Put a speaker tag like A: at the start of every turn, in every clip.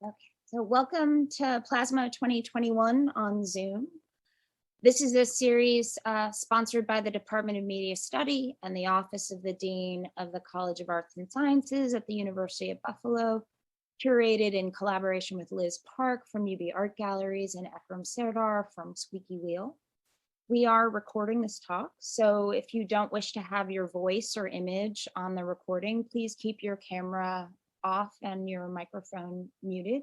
A: Okay, so welcome to Plasma 2021 on Zoom. This is a series sponsored by the Department of Media Study and the Office of the Dean of the College of Arts and Sciences at the University of Buffalo, curated in collaboration with Liz Park from UB Art Galleries and Ephraim Serdar from Squeaky. We are recording this talk, so if you don't wish to have your voice or image on the recording, please keep your camera off and your microphone muted.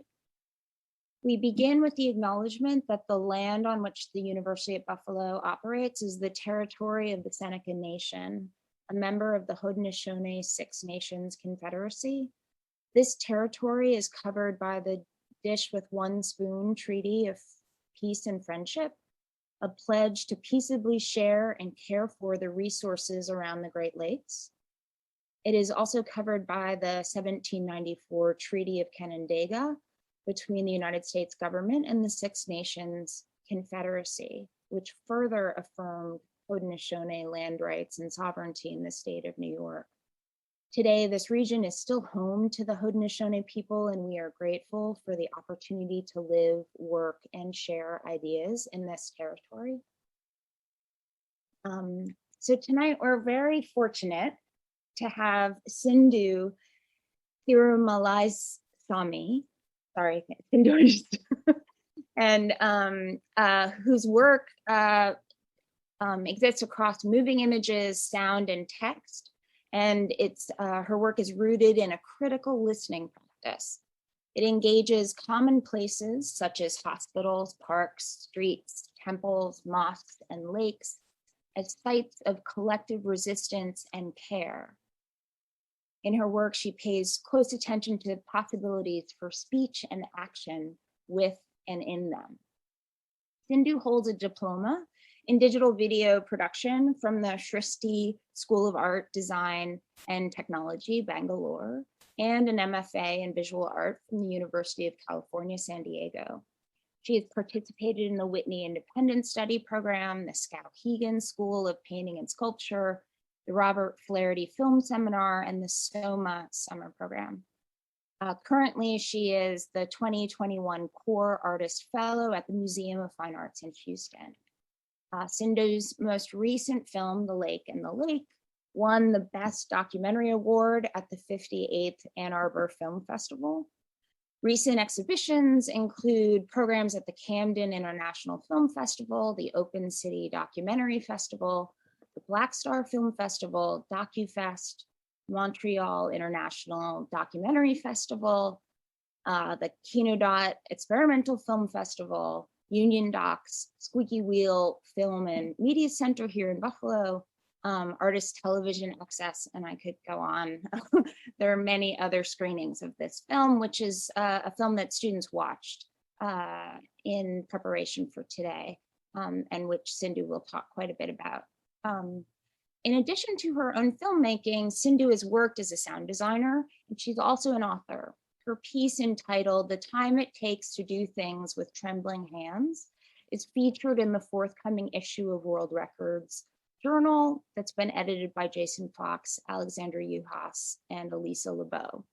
A: We begin with the acknowledgement that the land on which the University of Buffalo operates is the territory of the Seneca Nation, a member of the Haudenosaunee Six Nations Confederacy. This territory is covered by the Dish with One Spoon Treaty of Peace and Friendship, a pledge to peaceably share and care for the resources around the Great Lakes. It is also covered by the 1794 Treaty of Canandaigua between the United States government and the Six Nations Confederacy, which further affirmed Haudenosaunee land rights and sovereignty in the state of New York. Today, this region is still home to the Haudenosaunee people, and we are grateful for the opportunity to live, work, and share ideas in this territory. So tonight, we're very fortunate to have Sindhu Thirumalaisamy, sorry, Sindhu, and whose work exists across moving images, sound, and text. And her work is rooted in a critical listening practice. It engages common places such as hospitals, parks, streets, temples, mosques, and lakes as sites of collective resistance and care. In her work, she pays close attention to possibilities for speech and action with and in them. Sindhu holds a diploma in digital video production from the Srishti School of Art, Design, and Technology, Bangalore, and an MFA in visual art from the University of California, San Diego. She has participated in the Whitney Independent Study program, the Skowhegan School of Painting and Sculpture, the Robert Flaherty Film Seminar, and the SOMA Summer program. Currently, she is the 2021 Core Artist Fellow at the Museum of Fine Arts in Houston. Sindhu's most recent film, The Lake and the Lake, won the Best Documentary Award at the 58th Arbor Film Festival. Recent exhibitions include programs at the Camden International Film Festival, the Open City Documentary Festival, the BlackStar Film Festival, DokuFest, Montreal International Documentary Festival, the Kinodot Experimental Film Festival, Union Docs, Squeaky Film and Media Center here in Buffalo, Artist Television Access, and I could go on. There are many other screenings of this film, which is a film that students watched in preparation for today, and which Sindhu will talk quite a bit about. In addition to her own filmmaking, Sindhu has worked as a sound designer, and she's also an author. Her piece entitled "The Time It Takes to Do Things with Trembling Hands" is featured in the forthcoming issue of World Records Journal that's been edited by Jason Fox, Alexandra Uhas, and Elisa LeBeau.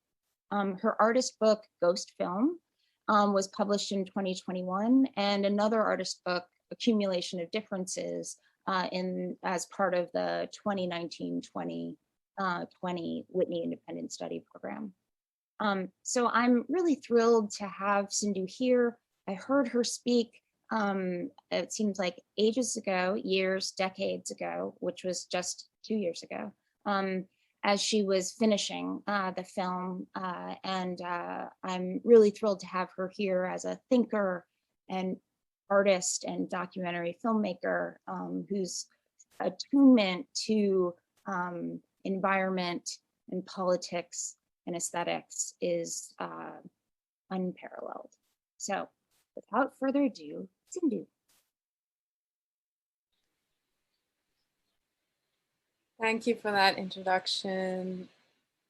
A: Her artist book, Ghost Film, was published in 2021, and another artist book, Accumulation of Differences, as part of the 2019-2020 Whitney Independent Study program. So I'm really thrilled to have Sindhu here. I heard her speak, it seems like ages ago, years, decades ago, which was just 2 years ago, as she was finishing the film. And I'm really thrilled to have her here as a thinker and artist and documentary filmmaker whose attunement to environment and politics and aesthetics is unparalleled. So without further ado, Sindhu.
B: Thank you for that introduction,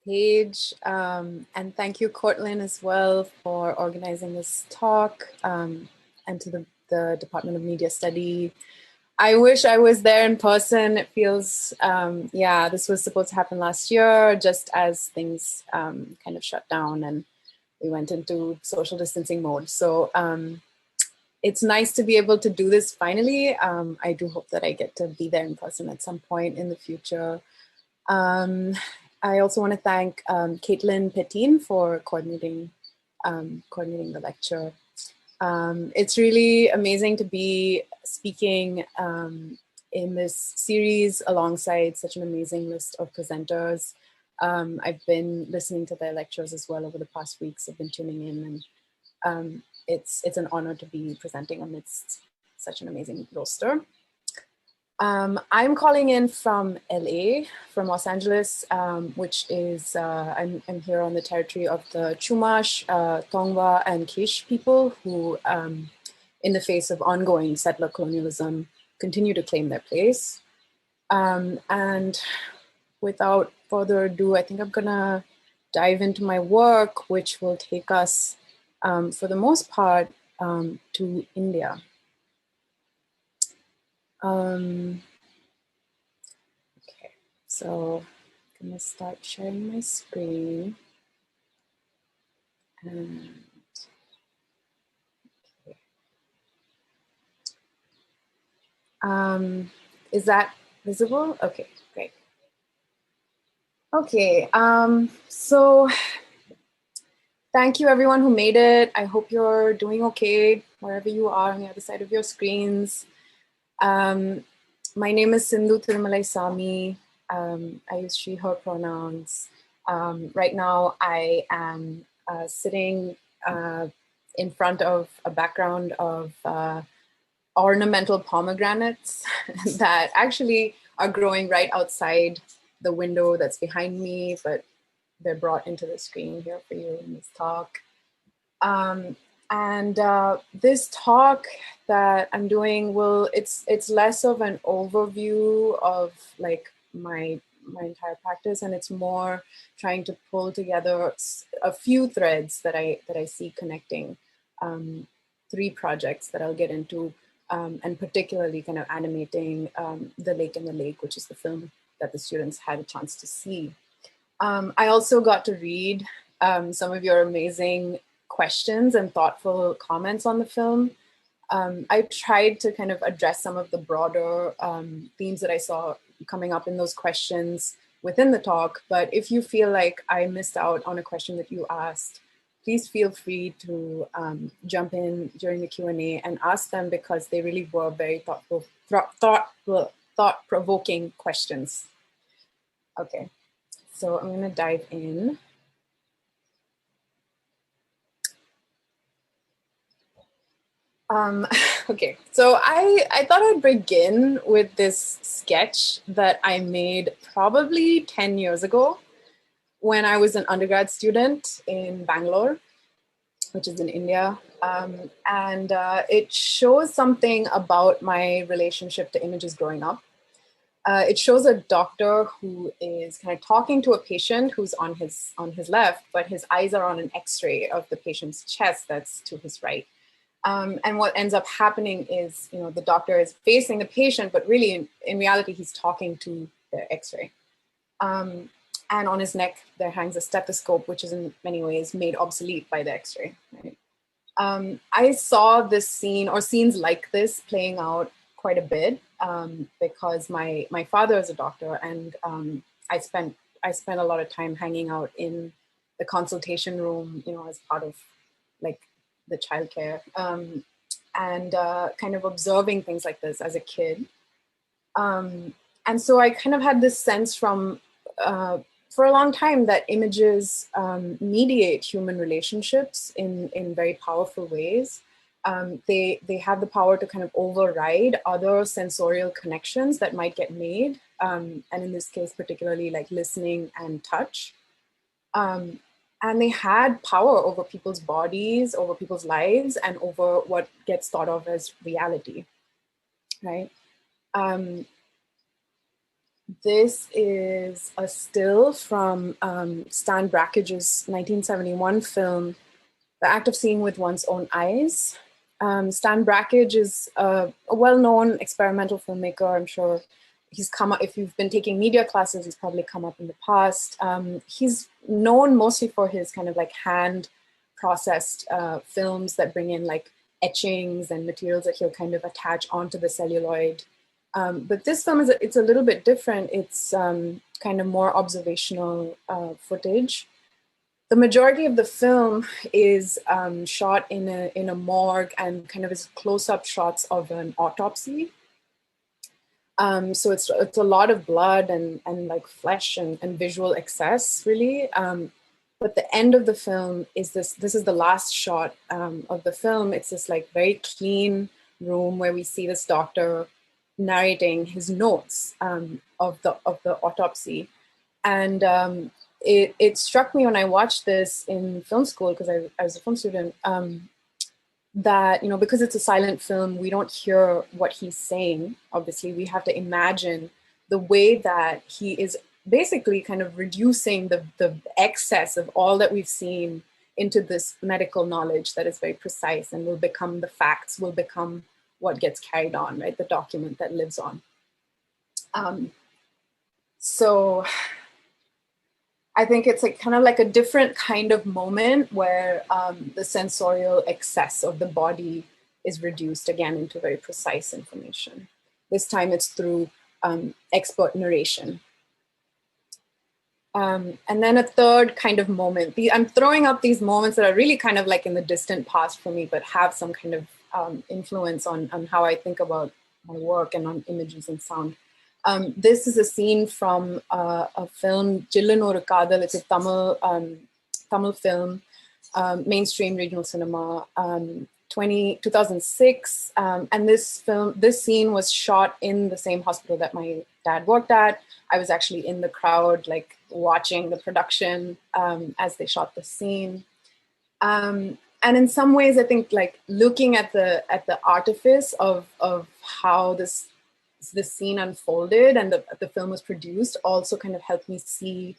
B: Paige. And thank you, Cortland, as well, for organizing this talk, and to the Department of Media Study. I wish I was there in person. It feels, yeah, this was supposed to happen last year, just as things kind of shut down. And we went into social distancing mode. So it's nice to be able to do this finally. I do hope that I get to be there in person at some point in the future. I also want to thank Caitlin Petin for coordinating the lecture. It's really amazing to be speaking in this series alongside such an amazing list of presenters. I've been listening to their lectures as well over the past weeks. I've been tuning in, and it's an honor to be presenting amidst such an amazing roster. I'm calling in from LA, from Los Angeles, which is, I'm here on the territory of the Chumash, Tongva, and Kish people who, in the face of ongoing settler colonialism, continue to claim their place. And without further ado, I think I'm gonna dive into my work, which will take us, for the most part, to India. Okay, so I'm gonna start sharing my screen. And okay. Is that visible? Okay, great. Okay, so thank you everyone who made it. I hope you're doing okay wherever you are on the other side of your screens. My name is Sindhu Thirumalaisamy. I use she, her pronouns. Right now I am sitting in front of a background of ornamental pomegranates that actually are growing right outside the window that's behind me, but they're brought into the screen here for you in this talk. This talk that I'm doing it's less of an overview of like my entire practice, and it's more trying to pull together a few threads that I see connecting three projects that I'll get into, and particularly kind of animating The Lake and the Lake, which is the film that the students had a chance to see. I also got to read some of your amazing questions and thoughtful comments on the film. I tried to kind of address some of the broader themes that I saw coming up in those questions within the talk, but if you feel like I missed out on a question that you asked, please feel free to jump in during the Q&A and ask them, because they really were very thought-provoking questions. Okay, so I'm gonna dive in. Okay, so I thought I'd begin with this sketch that I made probably 10 years ago when I was an undergrad student in Bangalore, which is in India. It shows something about my relationship to images growing up. It shows a doctor who is kind of talking to a patient who's on his left, but his eyes are on an X-ray of the patient's chest that's to his right. And what ends up happening is, you know, the doctor is facing the patient, but really in reality, he's talking to the X-ray. And on his neck, there hangs a stethoscope, which is in many ways made obsolete by the X-ray. Right? I saw this scene or scenes like this playing out quite a bit because my father is a doctor, and I spent a lot of time hanging out in the consultation room, you know, as part of like the childcare, and kind of observing things like this as a kid. And so I kind of had this sense from, for a long time, that images mediate human relationships in very powerful ways. They have the power to kind of override other sensorial connections that might get made. And in this case, particularly like listening and touch. And they had power over people's bodies, over people's lives, and over what gets thought of as reality, right? This is a still from Stan Brackage's 1971 film, The Act of Seeing with One's Own Eyes. Stan Brackage is a well-known experimental filmmaker. I'm sure he's come up, if you've been taking media classes, he's probably come up in the past. He's known mostly for his kind of like hand processed films that bring in like etchings and materials that he'll kind of attach onto the celluloid. But this film it's a little bit different. It's kind of more observational footage. The majority of the film is shot in a morgue and kind of is close-up shots of an autopsy. So it's a lot of blood and like flesh and visual excess, really. But the end of the film is this is the last shot of the film. It's this like very clean room where we see this doctor narrating his notes of the autopsy. And it struck me when I watched this in film school, because I was a film student, that, you know, because it's a silent film, we don't hear what he's saying. Obviously, we have to imagine the way that he is basically kind of reducing the excess of all that we've seen into this medical knowledge that is very precise and will become the facts, will become what gets carried on, right? The document that lives on. So I think it's like kind of like a different kind of moment where the sensorial excess of the body is reduced again into very precise information. This time it's through expert narration. And then a third kind of moment. I'm throwing up these moments that are really kind of like in the distant past for me, but have some kind of influence on how I think about my work and on images and sound. This is a scene from a film, Jillanoru Kadal. It's a Tamil film, mainstream regional cinema, 2006. And this scene was shot in the same hospital that my dad worked at. I was actually in the crowd, like watching the production as they shot the scene. And in some ways, I think like looking at the artifice of how this scene unfolded and the film was produced also kind of helped me see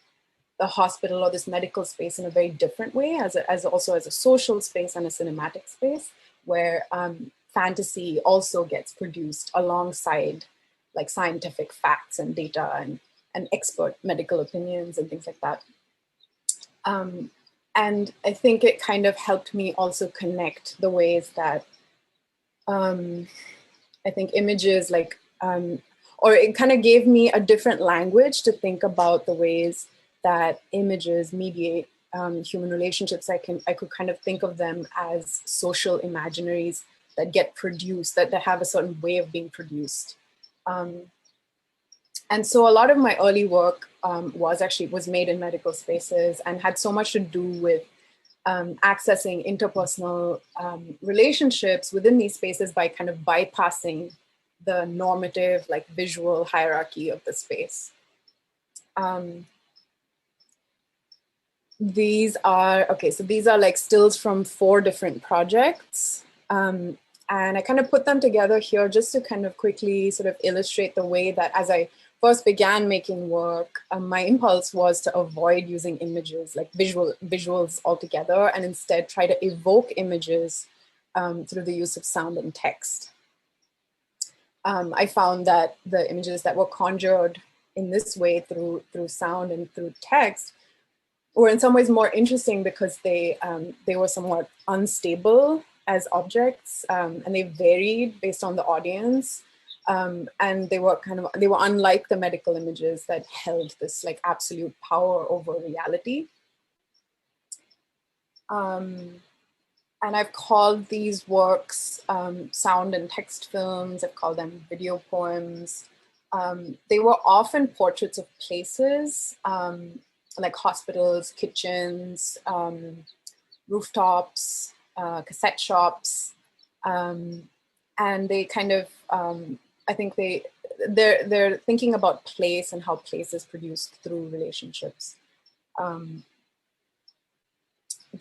B: the hospital or this medical space in a very different way, also as a social space and a cinematic space, where fantasy also gets produced alongside like scientific facts and data and expert medical opinions and things like that. And I think it kind of helped me also connect the ways that I think images like, or it kind of gave me a different language to think about the ways that images mediate human relationships. I could kind of think of them as social imaginaries that get produced, that have a certain way of being produced. And so a lot of my early work was made in medical spaces and had so much to do with accessing interpersonal relationships within these spaces by kind of bypassing the normative, like visual hierarchy of the space. These are like stills from 4 different projects. And I kind of put them together here just to kind of quickly sort of illustrate the way that as I first began making work, my impulse was to avoid using images, like visuals altogether, and instead try to evoke images through the use of sound and text. I found that the images that were conjured in this way through sound and through text were in some ways more interesting because they were somewhat unstable as objects, and they varied based on the audience. And they were unlike the medical images that held this like absolute power over reality. And I've called these works sound and text films. I've called them video poems. They were often portraits of places, like hospitals, kitchens, rooftops, cassette shops. And they kind of, I think they're thinking about place and how place is produced through relationships.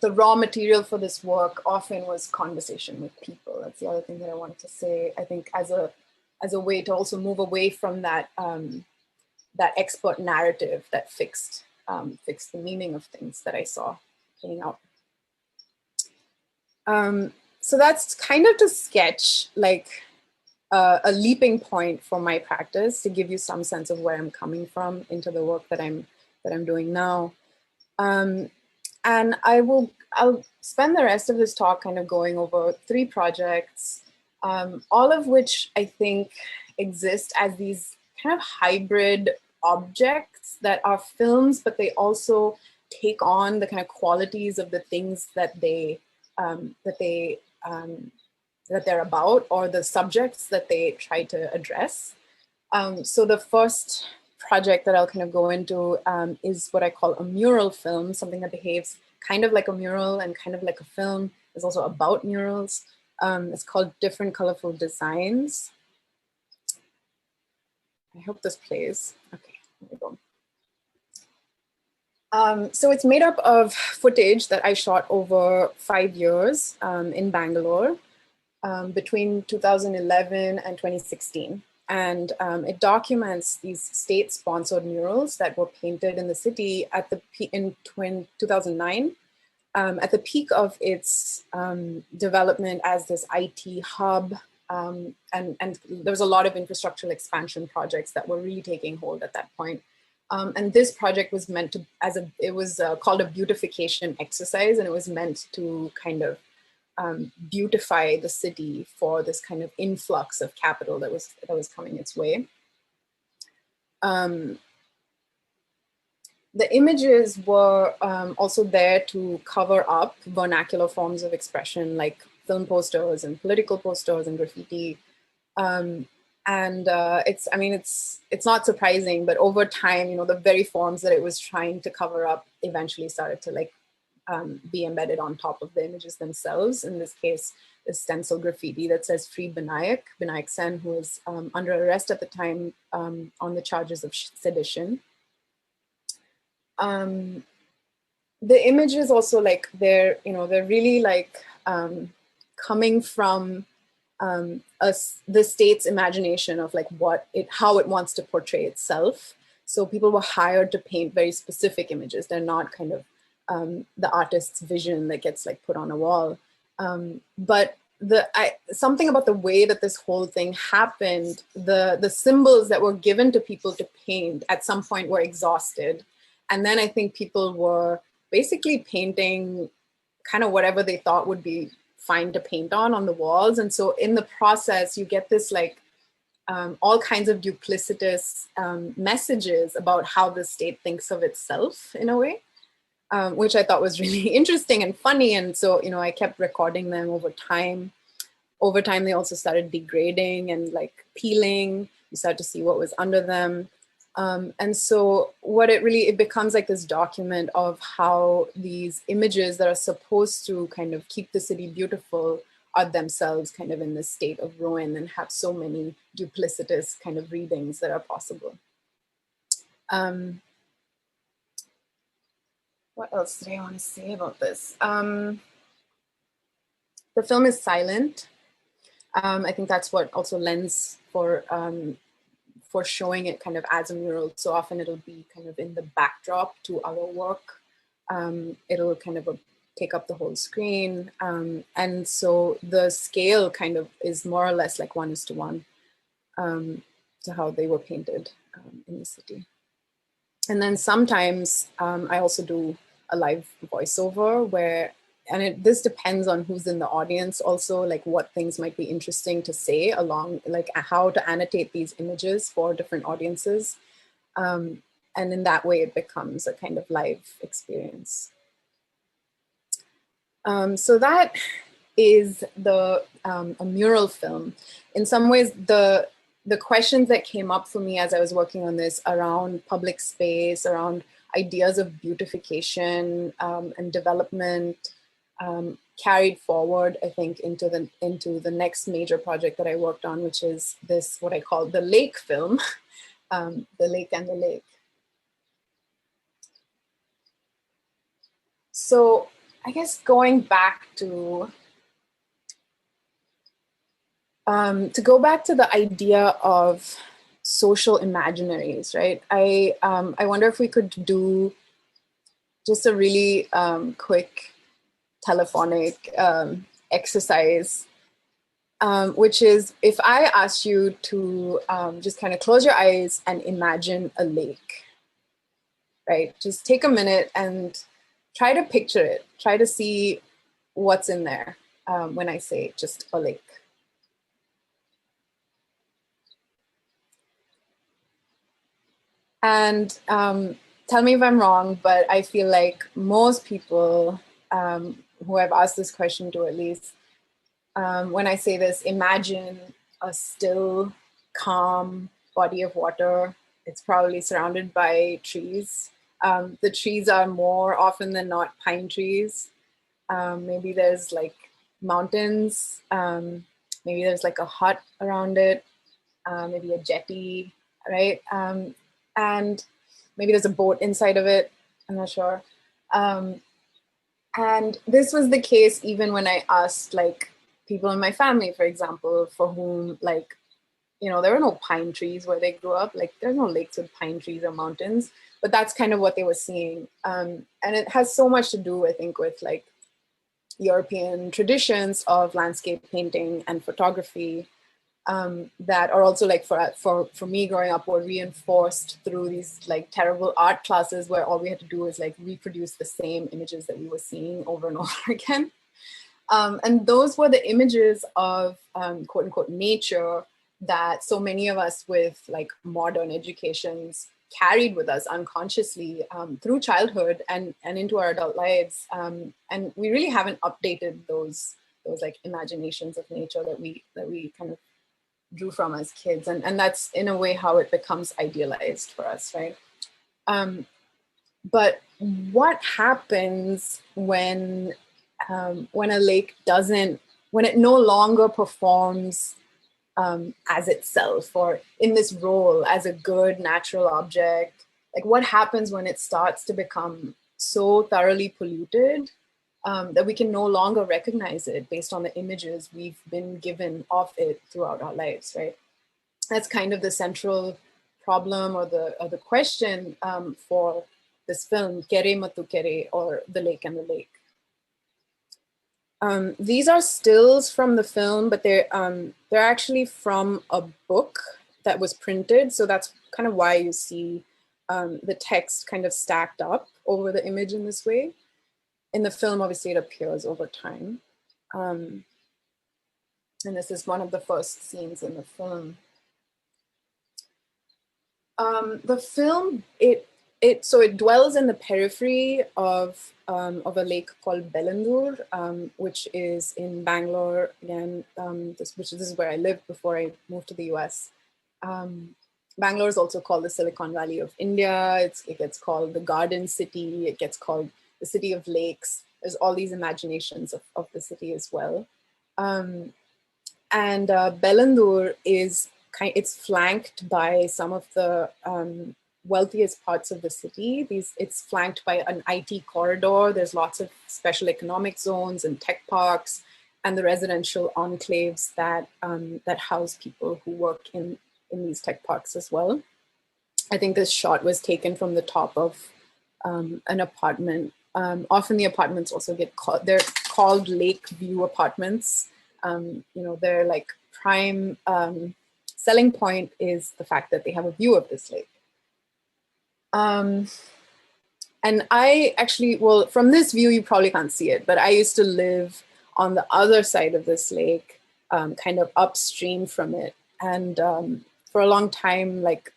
B: The raw material for this work often was conversation with people. That's the other thing that I wanted to say. I think as a way to also move away from that that expert narrative that fixed the meaning of things that I saw playing out. So that's kind of to sketch like a leaping point for my practice to give you some sense of where I'm coming from into the work that I'm doing now. And I'll spend the rest of this talk kind of going over 3 projects, all of which I think exist as these kind of hybrid objects that are films, but they also take on the kind of qualities of the things that they're about, or the subjects that they try to address. So the first project that I'll kind of go into is what I call a mural film, something that behaves kind of like a mural and kind of like a film. It's also about murals. It's called Different Colorful Designs. I hope this plays. Okay, here we go. So it's made up of footage that I shot over 5 years in Bangalore between 2011 and 2016. And it documents these state-sponsored murals that were painted in the city at the in 2009, at the peak of its development as this IT hub. And there was a lot of infrastructural expansion projects that were really taking hold at that point. And this project was meant to, it was called a beautification exercise, and it was meant to kind of beautify the city for this kind of influx of capital that was coming its way. The images were also there to cover up vernacular forms of expression like film posters and political posters and graffiti. It's not surprising, but over time, the very forms that it was trying to cover up eventually started to be embedded on top of the images themselves. In this case, a stencil graffiti that says "Free Binayak Sen," who was under arrest at the time on the charges of sedition. The images also they're really coming from the state's imagination of how it wants to portray itself. So people were hired to paint very specific images. They're not kind of the artist's vision that gets put on a wall. But something about the way that this whole thing happened, the symbols that were given to people to paint at some point were exhausted. And then I think people were basically painting kind of whatever they thought would be fine to paint on the walls. And so in the process, you get this all kinds of duplicitous messages about how the state thinks of itself in a way, which I thought was really interesting and funny. And so, I kept recording them over time. Over time, they also started degrading and peeling. You started to see what was under them. And so it becomes this document of how these images that are supposed to kind of keep the city beautiful are themselves kind of in this state of ruin and have so many duplicitous kind of readings that are possible. What else did I want to say about this? The film is silent. I think that's what also lends for showing it kind of as a mural. So often it'll be kind of in the backdrop to other work. It'll kind of take up the whole screen. And so the scale kind of is more or less 1:1 to how they were painted in the city. And then sometimes I also do a live voiceover this depends on who's in the audience also, what things might be interesting to say along, how to annotate these images for different audiences. And in that way, it becomes a kind of live experience. So that is a mural film. In some ways, the questions that came up for me as I was working on this around public space, around ideas of beautification and development, carried forward, I think, into the next major project that I worked on, which is this, what I call the lake film, The Lake and the Lake. So I guess going back to go back to the idea of social imaginaries, right? I wonder if we could do just a really quick telephonic exercise, which is if I ask you to just kind of close your eyes and imagine a lake, right? Just take a minute and try to picture it, try to see what's in there when I say just a lake. And tell me if I'm wrong, but I feel like most people who I've asked this question to, at least, when I say this, imagine a still, calm body of water. It's probably surrounded by trees. The trees are more often than not pine trees. Maybe there's like mountains. Maybe there's like a hut around it. Maybe a jetty, right? And maybe there's a boat inside of it. I'm not sure. And this was the case even when I asked like people in my family, for example, for whom like, you know, there were no pine trees where they grew up. Like there's no lakes with pine trees or mountains, but that's kind of what they were seeing. And it has so much to do, I think, with like European traditions of landscape painting and photography that are also like for me growing up were reinforced through these like terrible art classes where all we had to do is like reproduce the same images that we were seeing over and over again. And those were the images of quote unquote nature that so many of us with like modern educations carried with us unconsciously through childhood and into our adult lives. And we really haven't updated those like imaginations of nature that we kind of drew from as kids. And that's in a way how it becomes idealized for us, right? But what happens when a lake when it no longer performs as itself or in this role as a good natural object? Like what happens when it starts to become so thoroughly polluted that we can no longer recognize it based on the images we've been given of it throughout our lives, right? That's kind of the central problem or the question for this film, Kere Matu Kere, or The Lake and the Lake. These are stills from the film, but they're actually from a book that was printed. So that's kind of why you see the text kind of stacked up over the image in this way. In the film, obviously, it appears over time. And this is one of the first scenes in the film. The film, so it dwells in the periphery of a lake called Bellandur, which is in Bangalore. Again, this is where I lived before I moved to the US. Bangalore is also called the Silicon Valley of India. It gets called the Garden City. It gets called the City of Lakes. There's all these imaginations of the city as well. And Bellandur it's flanked by some of the wealthiest parts of the city. It's flanked by an IT corridor. There's lots of special economic zones and tech parks, and the residential enclaves that house people who work in these tech parks as well. I think this shot was taken from the top of an apartment. Often the apartments also they're called Lake View apartments. They're like prime selling point is the fact that they have a view of this lake. And I actually, well, from this view, you probably can't see it, but I used to live on the other side of this lake, kind of upstream from it. And for a long time, like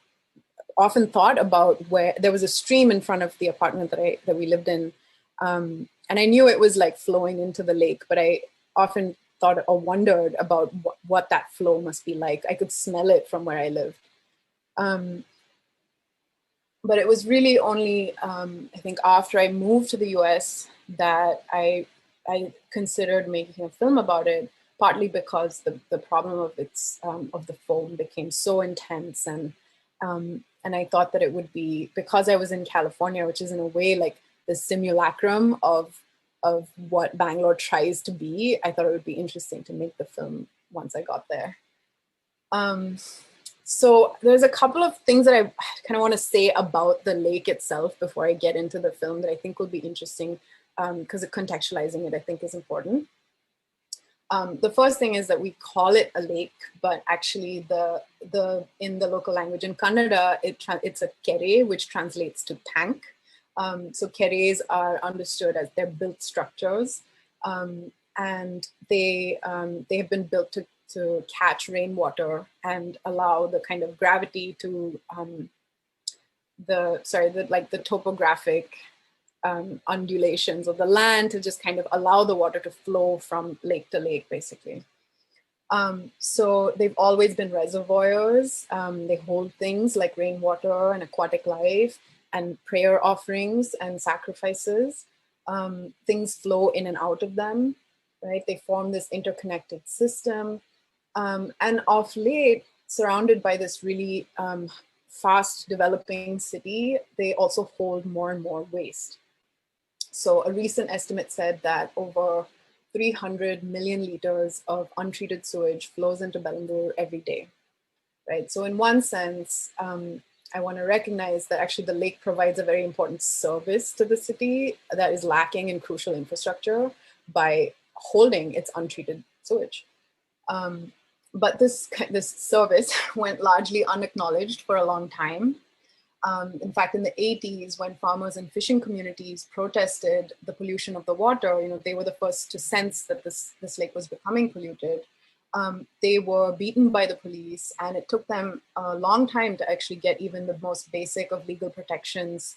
B: often thought about where there was a stream in front of the apartment that we lived in. And I knew it was like flowing into the lake, but I often thought or wondered about what that flow must be like. I could smell it from where I lived. But it was really only, I think after I moved to the US that I considered making a film about it, partly because the problem of the foam became so intense. And I thought that it would be, because I was in California, which is in a way like the simulacrum of what Bangalore tries to be, I thought it would be interesting to make the film once I got there. So there's a couple of things that I kind of want to say about the lake itself before I get into the film that I think will be interesting, because contextualizing it I think is important. The first thing is that we call it a lake, but actually in the local language in Kannada, it's a kere, which translates to tank. So keres are understood as they're built structures, and they have been built to catch rainwater and allow the kind of gravity to the topographic undulations of the land to just kind of allow the water to flow from lake to lake, basically. So they've always been reservoirs. They hold things like rainwater and aquatic life and prayer offerings and sacrifices. Things flow in and out of them, right? They form this interconnected system. And of late, surrounded by this really fast developing city, they also hold more and more waste. So a recent estimate said that over 300 million liters of untreated sewage flows into Bangalore every day, right? So in one sense, I want to recognize that actually the lake provides a very important service to the city that is lacking in crucial infrastructure by holding its untreated sewage. But this service went largely unacknowledged for a long time. In fact, in the 80s, when farmers and fishing communities protested the pollution of the water, they were the first to sense that this lake was becoming polluted. They were beaten by the police, and it took them a long time to actually get even the most basic of legal protections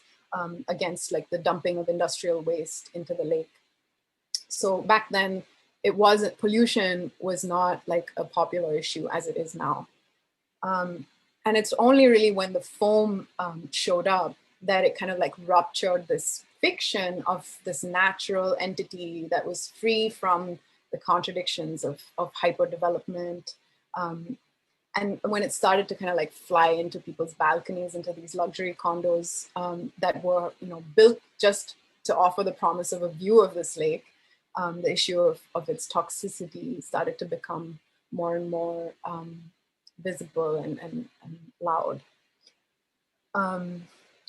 B: against like the dumping of industrial waste into the lake. So back then, pollution was not like a popular issue as it is now. And it's only really when the foam showed up that it kind of like ruptured this fiction of this natural entity that was free from the contradictions of hyperdevelopment. And when it started to kind of like fly into people's balconies, into these luxury condos that were built just to offer the promise of a view of this lake, the issue of its toxicity started to become more and more visible and loud.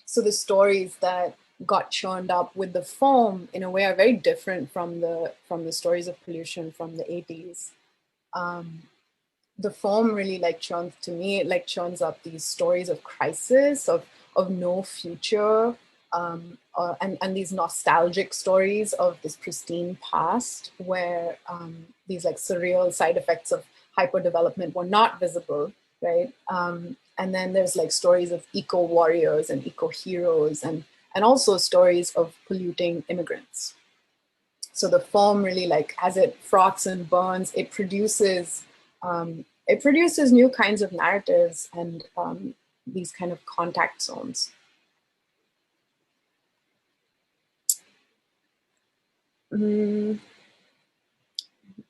B: So the stories that got churned up with the foam in a way are very different from the stories of pollution from the 80s. The foam really churns up these stories of crisis, of no future, and these nostalgic stories of this pristine past where these like surreal side effects of hyperdevelopment were not visible, right? And then there's like stories of eco warriors and eco heroes, and also stories of polluting immigrants. So the foam really, like, as it froths and burns, it produces new kinds of narratives and these kind of contact zones.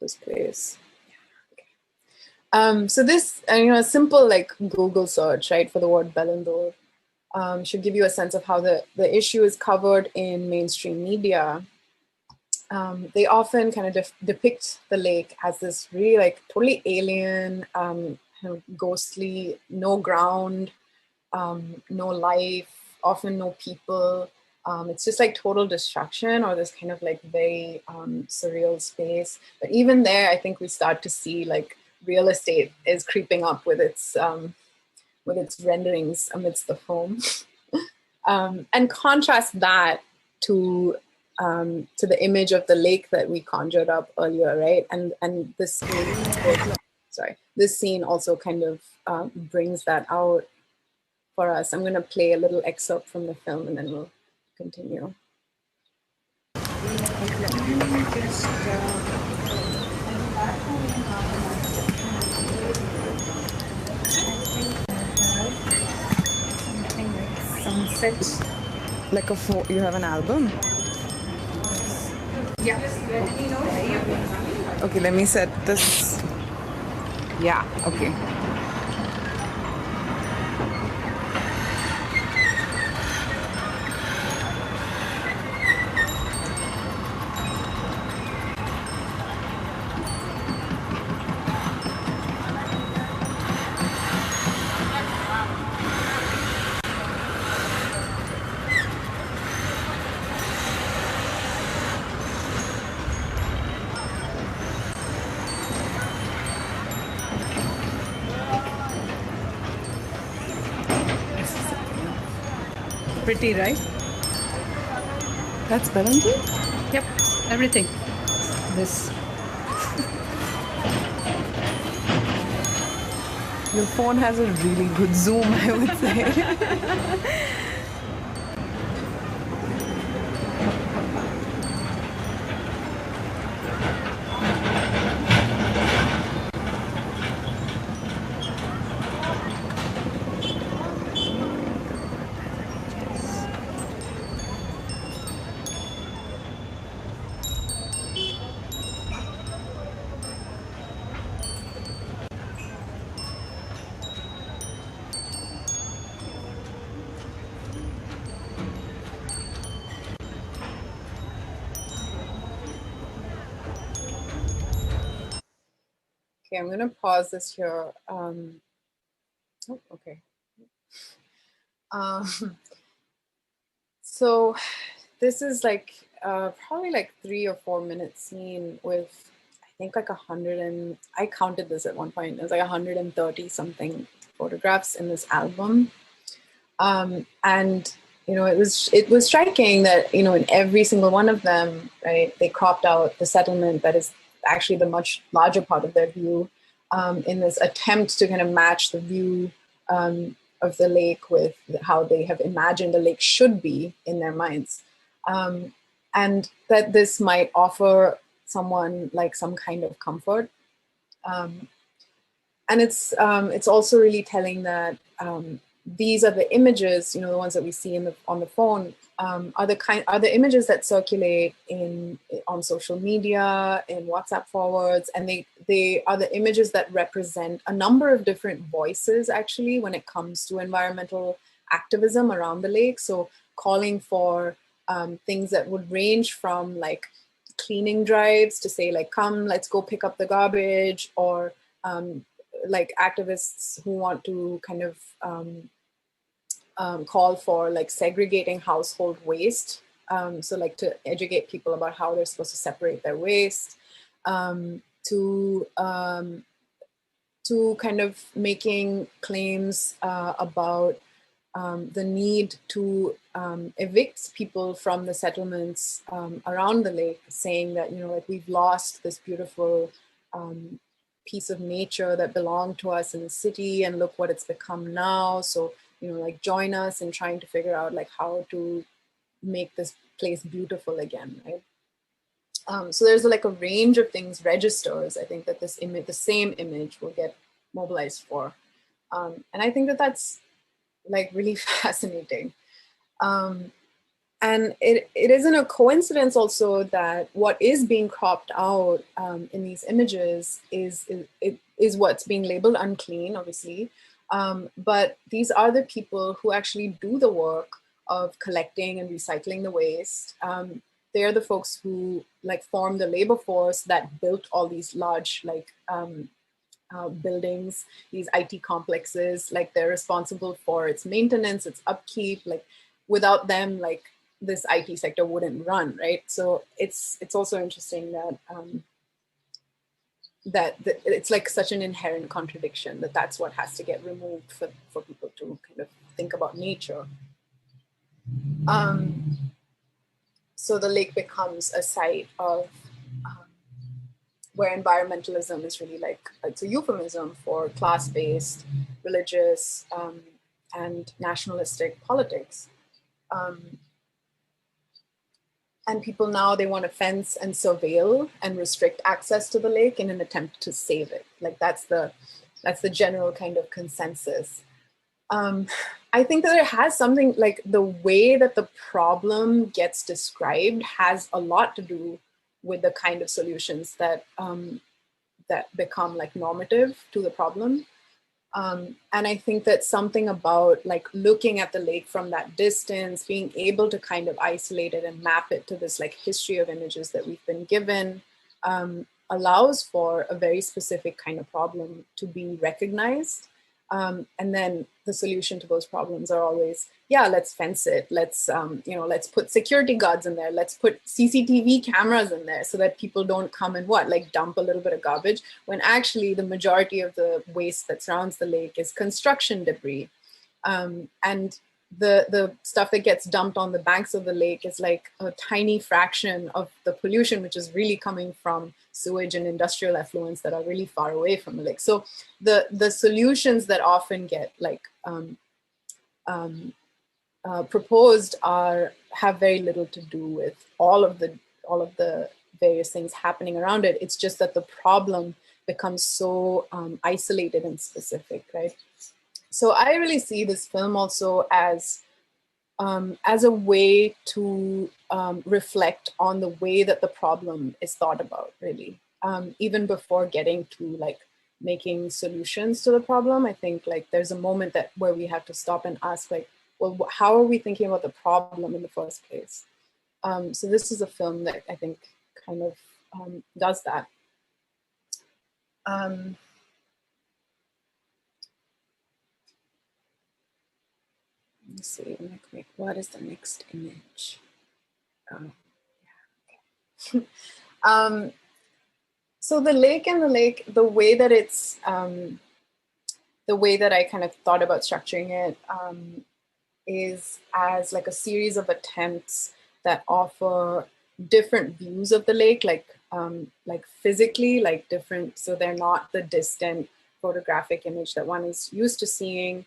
B: This place. So this, a simple like Google search, right, for the word Bangalore should give you a sense of how the issue is covered in mainstream media. They often kind of depict the lake as this really like totally alien, kind of ghostly, no ground, no life, often no people. It's just like total destruction, or this kind of like very surreal space. But even there, I think we start to see like real estate is creeping up with its renderings amidst the foam. And contrast that to the image of the lake that we conjured up earlier, right? And this scene also kind of brings that out for us. I'm going to play a little excerpt from the film, and then we'll continue.
C: Sunset. Like you have an album?
D: Yeah.
C: Okay, let me set this. Yeah, okay. Pretty, right?
B: That's Balanji?
C: Yep, everything. This.
B: Your phone has a really good zoom, I would say. Okay, I'm going to pause this here. Oh, okay. So this is like probably like 3 or 4 minute scene with, I think like 100 and, I counted this at one point, it was like 130 something photographs in this album. And you know, it was striking that, you know, in every single one of them, right, they cropped out the settlement that is actually the much larger part of their view, in this attempt to kind of match the view of the lake with how they have imagined the lake should be in their minds. And that this might offer someone like some kind of comfort. And it's also really telling that these are the images, you know, the ones that we see on the phone, are the images that circulate on social media, in WhatsApp forwards, and they are the images that represent a number of different voices actually when it comes to environmental activism around the lake. So calling for things that would range from like cleaning drives to say like, come, let's go pick up the garbage, or like activists who want to kind of call for like segregating household waste. So like to educate people about how they're supposed to separate their waste, to kind of making claims about the need to evict people from the settlements around the lake, saying that, you know, like we've lost this beautiful piece of nature that belonged to us in the city, and look what it's become now. So, you know, like join us in trying to figure out like how to make this place beautiful again, right? So there's like a range of things, registers, I think, that this image, the same image, will get mobilized for. And I think that that's like really fascinating. And it isn't a coincidence also that what is being cropped out in these images is what's being labeled unclean, obviously. But these are the people who actually do the work of collecting and recycling the waste. They're the folks who like form the labor force that built all these large like buildings, these IT complexes. Like they're responsible for its maintenance, its upkeep. Like without them, like this IT sector wouldn't run, right? So it's also interesting that it's like such an inherent contradiction that that's what has to get removed for people to kind of think about nature. So the lake becomes a site of where environmentalism is really like, it's a euphemism for class-based, religious, and nationalistic politics. And people now, they want to fence and surveil and restrict access to the lake in an attempt to save it. Like that's the general kind of consensus. I think that it has something like the way that the problem gets described has a lot to do with the kind of solutions that that become like normative to the problem. And I think that something about like looking at the lake from that distance, being able to kind of isolate it and map it to this like history of images that we've been given, allows for a very specific kind of problem to be recognized. And then the solution to those problems are always, yeah, let's fence it. Let's, you know, let's put security guards in there. Let's put CCTV cameras in there so that people don't come and like dump a little bit of garbage, when actually the majority of the waste that surrounds the lake is construction debris. And the stuff that gets dumped on the banks of the lake is like a tiny fraction of the pollution, which is really coming from sewage and industrial effluents that are really far away from the lake. So the solutions that often get like proposed have very little to do with all of the various things happening around it. It's just that the problem becomes so isolated and specific, right? So I really see this film also as a way to reflect on the way that the problem is thought about, really. Even before getting to like making solutions to the problem, I think like there's a moment where we have to stop and ask like, well, how are we thinking about the problem in the first place? So this is a film that I think kind of does that. Let's see, what is the next image? Oh, yeah, okay. So the lake, the way that it's, the way that I kind of thought about structuring it is as like a series of attempts that offer different views of the lake, like physically, like different, so they're not the distant photographic image that one is used to seeing.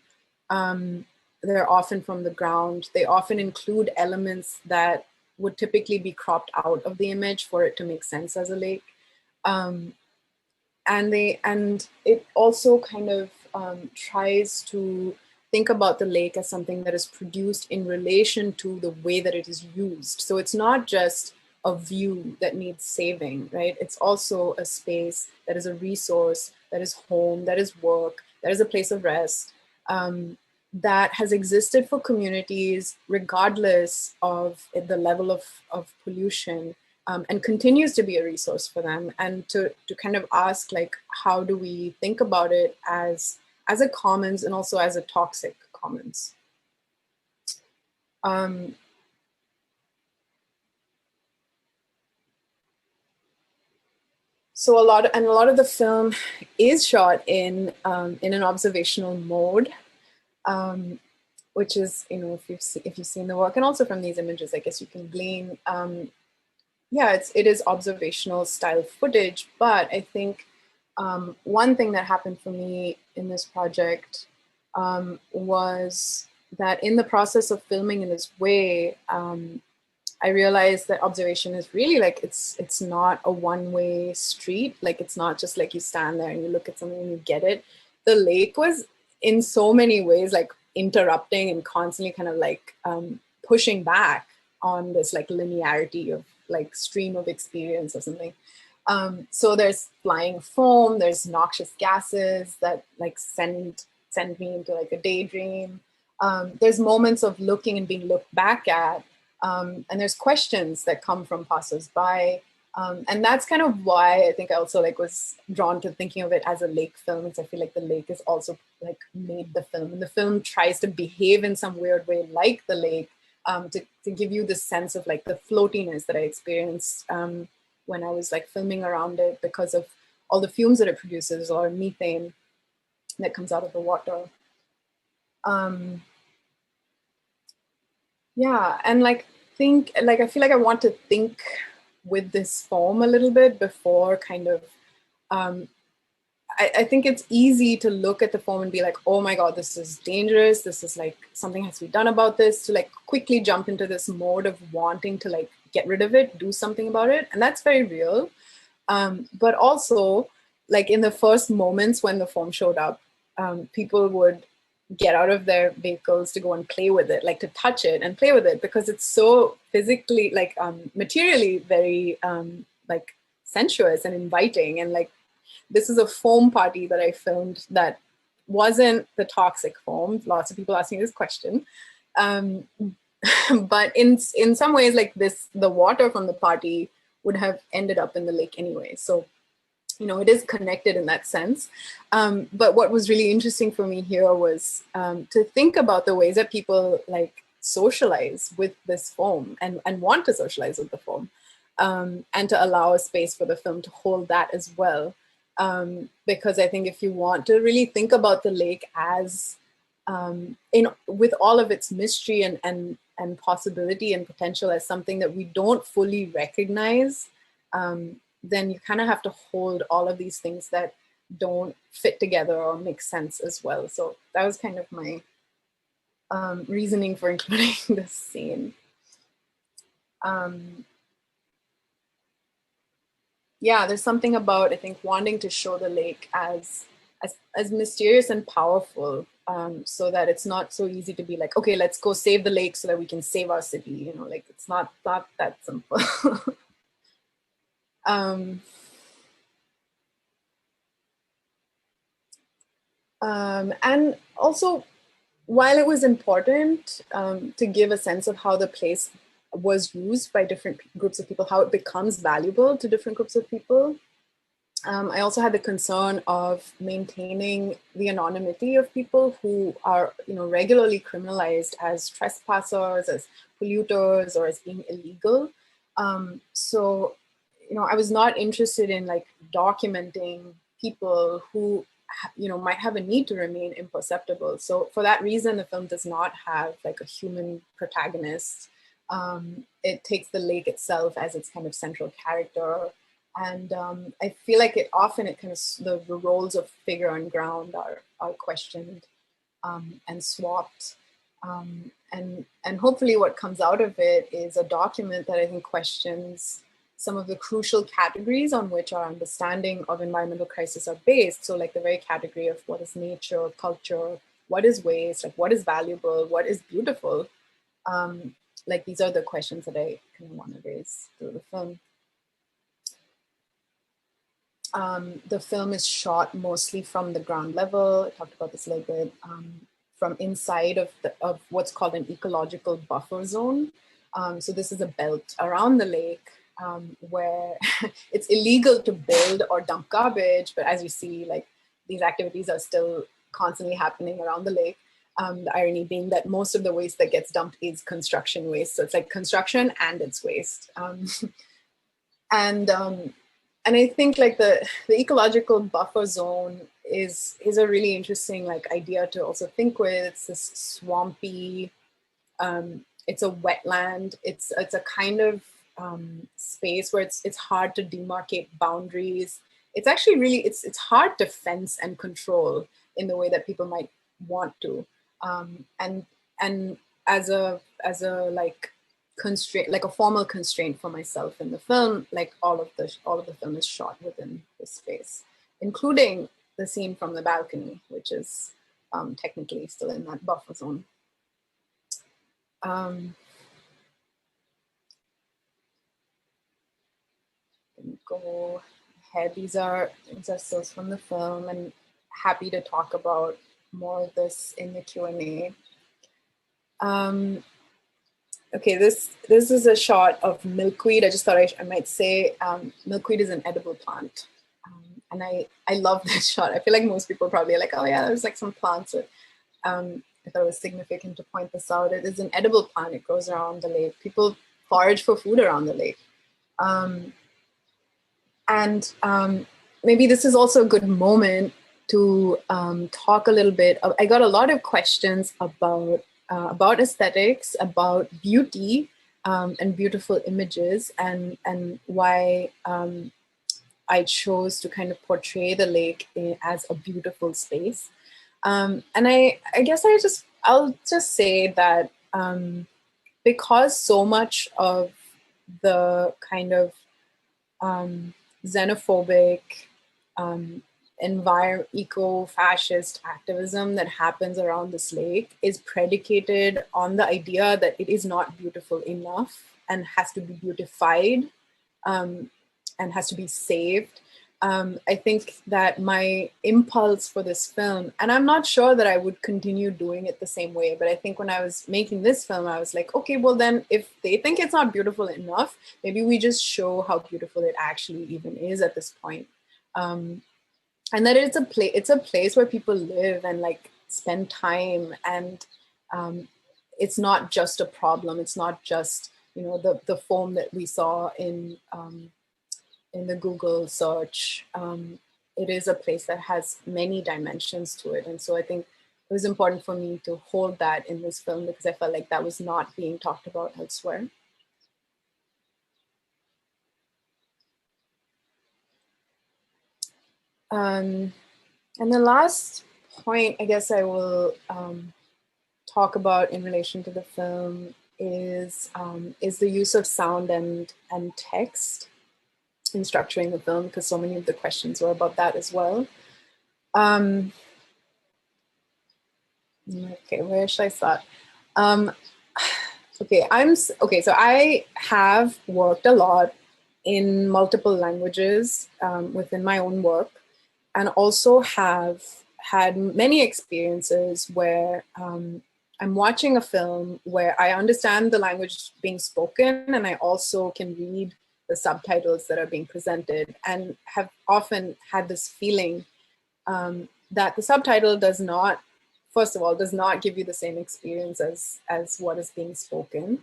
B: They're often from the ground. They often include elements that would typically be cropped out of the image for it to make sense as a lake. And it also kind of tries to think about the lake as something that is produced in relation to the way that it is used. So it's not just a view that needs saving, right? It's also a space that is a resource, that is home, that is work, that is a place of rest, that has existed for communities regardless of the level of pollution, and continues to be a resource for them. And to kind of ask like, how do we think about it as a commons and also as a toxic commons? So a lot of the film is shot in an observational mode, which is, you know, if you've seen the work, and also from these images, I guess you can glean, yeah, it is observational style footage. But I think one thing that happened for me in this project was that in the process of filming in this way, I realized that observation is really like, it's not a one-way street. Like, it's not just like you stand there and you look at something and you get it. The lake was in so many ways like interrupting and constantly kind of like pushing back on this like linearity of like stream of experience or something. So there's flying foam, there's noxious gases that like send me into like a daydream. There's moments of looking and being looked back at. And there's questions that come from passersby. And that's kind of why I think I also like was drawn to thinking of it as a lake film, because I feel like the lake is also like made the film, and the film tries to behave in some weird way like the lake, to give you the sense of like the floatiness that I experienced when I was like filming around it, because of all the fumes that it produces, or methane that comes out of the water. Yeah, and like I feel like I want to think with this form a little bit before kind of, I think it's easy to look at the form and be like, oh my God, this is dangerous. This is like, something has to be done about this, to like quickly jump into this mode of wanting to like get rid of it, do something about it. And that's very real. But also like in the first moments when the form showed up, people would get out of their vehicles to go and play with it, like to touch it and play with it, because it's so physically, like materially very like sensuous and inviting. And like, this is a foam party that I filmed that wasn't the toxic foam. Lots of people asking this question. But in some ways, like the water from the party would have ended up in the lake anyway. So, you know, it is connected in that sense. But what was really interesting for me here was to think about the ways that people like socialize with this foam and want to socialize with the foam, and to allow a space for the film to hold that as well. Because I think if you want to really think about the lake as with all of its mystery and possibility and potential as something that we don't fully recognize, then you kind of have to hold all of these things that don't fit together or make sense as well. So that was kind of my reasoning for including this scene. Yeah, there's something about, I think, wanting to show the lake as mysterious and powerful, so that it's not so easy to be like, okay, let's go save the lake so that we can save our city. You know, like it's not that simple. And also, while it was important to give a sense of how the place was used by different groups of people, how it becomes valuable to different groups of people, I also had the concern of maintaining the anonymity of people who are, regularly criminalized as trespassers, as polluters, or as being illegal. So, I was not interested in like documenting people who, might have a need to remain imperceptible. So for that reason, the film does not have like a human protagonist. It takes the lake itself as its kind of central character. And I feel like the roles of figure and ground are questioned and swapped. And hopefully what comes out of it is a document that I think questions some of the crucial categories on which our understanding of environmental crisis are based. So like the very category of what is nature, culture, what is waste, like what is valuable, what is beautiful. Like these are the questions that I kind of want to raise through the film. The film is shot mostly from the ground level. I talked about this a little bit, from inside of what's called an ecological buffer zone. So this is a belt around the lake where it's illegal to build or dump garbage, but as you see, like these activities are still constantly happening around the lake. The irony being that most of the waste that gets dumped is construction waste. So it's like construction and it's waste. And I think like the ecological buffer zone is a really interesting like idea to also think with. It's this swampy, it's a wetland. It's a kind of space where it's hard to demarcate boundaries. It's actually really, it's hard to fence and control in the way that people might want to. And as a like constraint, like a formal constraint for myself in the film, like all of the film is shot within this space, including the scene from the balcony, which is technically still in that buffer zone. Go ahead. These are stills from the film, and happy to talk about more of this in the Q&A. Okay, this is a shot of milkweed. I just thought I might say milkweed is an edible plant. And I love this shot. I feel like most people probably are like, oh yeah, there's like some plants. I thought it was significant to point this out. It is an edible plant. It grows around the lake. People forage for food around the lake. And maybe this is also a good moment to talk a little bit. I got a lot of questions about aesthetics, about beauty and beautiful images, and why I chose to kind of portray the lake as a beautiful space. And I guess I'll just say that because so much of the kind of xenophobic, eco-fascist activism that happens around this lake is predicated on the idea that it is not beautiful enough and has to be beautified and has to be saved. I think that my impulse for this film, and I'm not sure that I would continue doing it the same way, but I think when I was making this film, I was like, okay, well then if they think it's not beautiful enough, maybe we just show how beautiful it actually even is at this point. And that it's a place where people live and like spend time, and it's not just a problem. It's not just, the foam that we saw in the Google search. It is a place that has many dimensions to it. And so I think was important for me to hold that in this film because I felt like that was not being talked about elsewhere. And the last point I guess I will talk about in relation to the film is the use of sound and text in structuring the film, because so many of the questions were about that as well. Okay, where should I start? So I have worked a lot in multiple languages within my own work, and also have had many experiences where I'm watching a film where I understand the language being spoken, and I also can read the subtitles that are being presented, and have often had this feeling that the subtitle does not, first of all, does not give you the same experience as what is being spoken.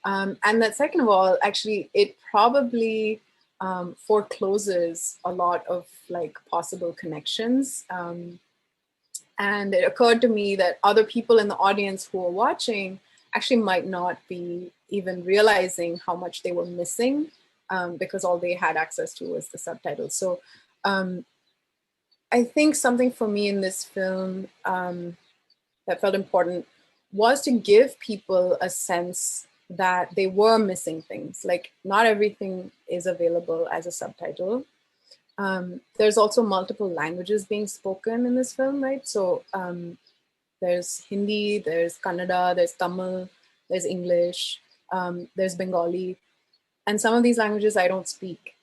B: And that second of all, actually, it probably forecloses a lot of like possible connections. And it occurred to me that other people in the audience who were watching actually might not be even realizing how much they were missing because all they had access to was the subtitles. So I think something for me in this film that felt important was to give people a sense that they were missing things. Like not everything is available as a subtitle. There's also multiple languages being spoken in this film, right? So there's Hindi, there's Kannada, there's Tamil, there's English, there's Bengali, and some of these languages I don't speak.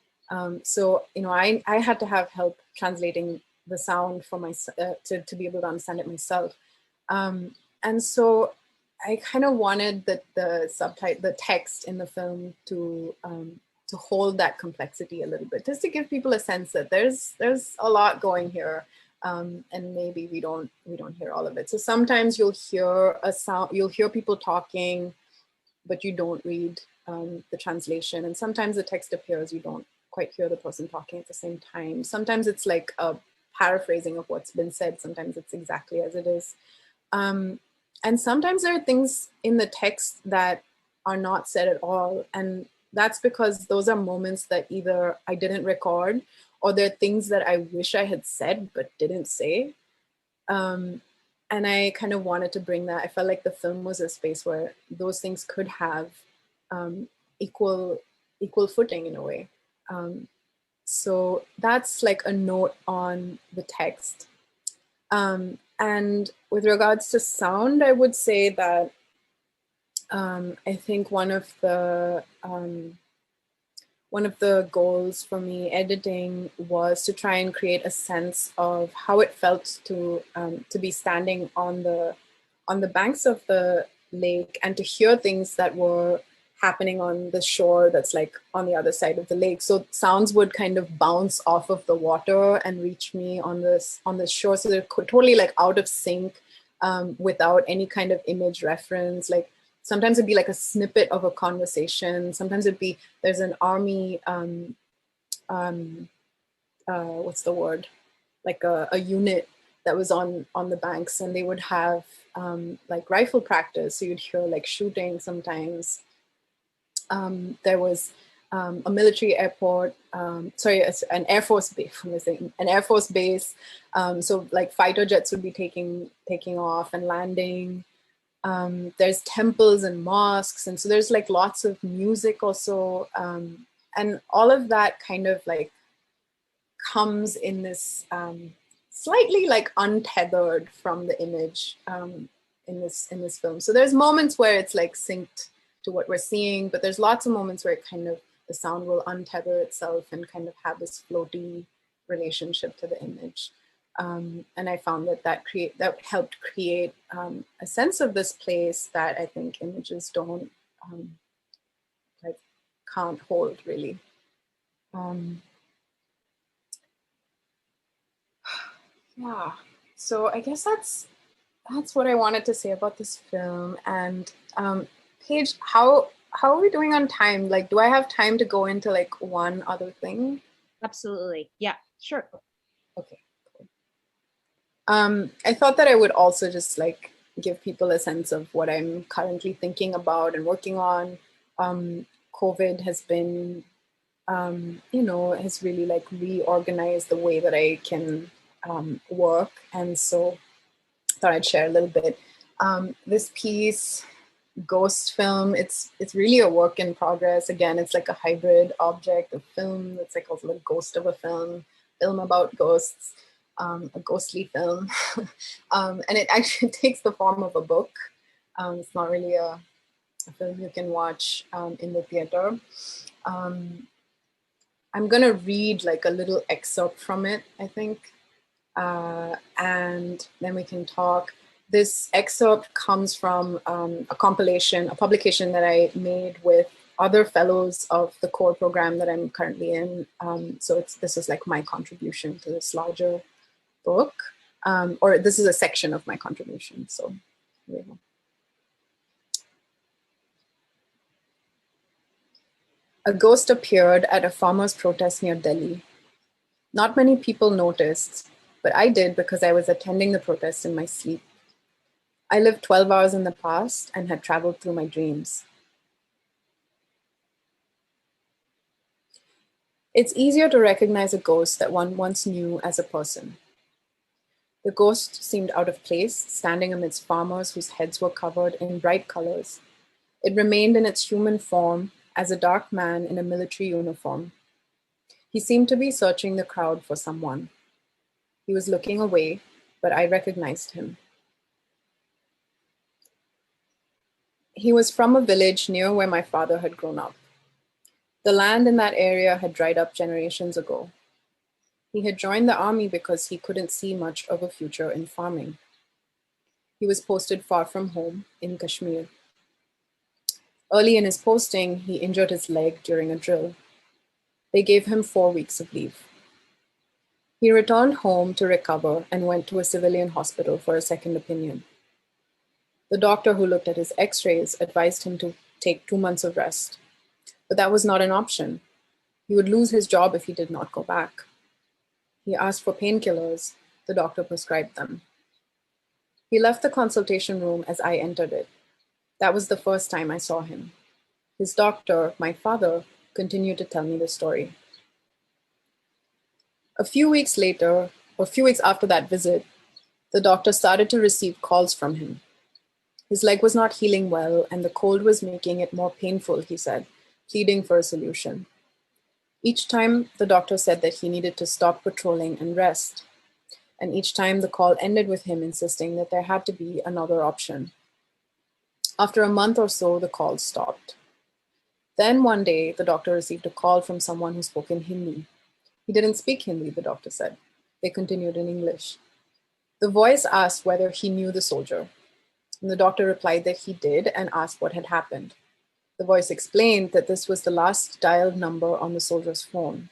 B: So, you know, I had to have help translating the sound for to be able to understand it myself. And so I kind of wanted the text in the film to hold that complexity a little bit, just to give people a sense that there's a lot going here, and maybe we don't hear all of it. So sometimes you'll hear a sound, you'll hear people talking, but you don't read the translation, and sometimes the text appears, you don't quite hear the person talking at the same time. Sometimes it's like a paraphrasing of what's been said. Sometimes it's exactly as it is. And sometimes there are things in the text that are not said at all. And that's because those are moments that either I didn't record, or they're things that I wish I had said but didn't say. And I kind of wanted to bring that. I felt like the film was a space where those things could have equal footing in a way. So that's like a note on the text. And with regards to sound, I would say that I think one of the goals for me editing was to try and create a sense of how it felt to be standing on the banks of the lake and to hear things that were happening on the shore that's like on the other side of the lake. So sounds would kind of bounce off of the water and reach me on the shore. So they're totally like out of sync without any kind of image reference. Like sometimes it'd be like a snippet of a conversation. Sometimes it'd be, there's an army, what's the word? Like a unit that was on the banks, and they would have like rifle practice. So you'd hear like shooting sometimes. There was a military airport, an Air Force base. So like fighter jets would be taking off and landing. There's temples and mosques. And so there's like lots of music also. And all of that kind of like comes in this slightly like untethered from the image in this film. So there's moments where it's like synced to what we're seeing, but there's lots of moments where it kind of, the sound will untether itself and kind of have this floaty relationship to the image. And I found that helped create a sense of this place that I think images can't hold really. Yeah, so I guess that's what I wanted to say about this film. And Paige, how are we doing on time? Like, do I have time to go into like one other thing?
A: Absolutely. Yeah, sure.
B: Okay, cool. I thought that I would also just like give people a sense of what I'm currently thinking about and working on. COVID has been, has really like reorganized the way that I can work. And so I thought I'd share a little bit. This piece, Ghost Film, it's really a work in progress. Again, it's like a hybrid object of film. It's like also a ghost of a film about ghosts, a ghostly film. And it actually takes the form of a book. It's not really a film you can watch in the theater. I'm gonna read like a little excerpt from it, I think, and then we can talk. This excerpt comes from a publication that I made with other fellows of the core program that I'm currently in. So this is like my contribution to this larger book, or this is a section of my contribution. So here we go. A ghost appeared at a farmers' protest near Delhi. Not many people noticed, but I did because I was attending the protest in my sleep. I lived 12 hours in the past and had traveled through my dreams. It's easier to recognize a ghost that one once knew as a person. The ghost seemed out of place, standing amidst farmers whose heads were covered in bright colors. It remained in its human form as a dark man in a military uniform. He seemed to be searching the crowd for someone. He was looking away, but I recognized him. He was from a village near where my father had grown up. The land in that area had dried up generations ago. He had joined the army because he couldn't see much of a future in farming. He was posted far from home in Kashmir. Early in his posting, he injured his leg during a drill. They gave him 4 weeks of leave. He returned home to recover and went to a civilian hospital for a second opinion. The doctor who looked at his x-rays advised him to take 2 months of rest. But that was not an option. He would lose his job if he did not go back. He asked for painkillers. The doctor prescribed them. He left the consultation room as I entered it. That was the first time I saw him. His doctor, my father, continued to tell me the story. A few weeks after that visit, the doctor started to receive calls from him. His leg was not healing well, and the cold was making it more painful, he said, pleading for a solution. Each time, the doctor said that he needed to stop patrolling and rest. And each time, the call ended with him insisting that there had to be another option. After a month or so, the calls stopped. Then one day, the doctor received a call from someone who spoke in Hindi. He didn't speak Hindi, the doctor said. They continued in English. The voice asked whether he knew the soldier. And the doctor replied that he did and asked what had happened. The voice explained that this was the last dialed number on the soldier's phone.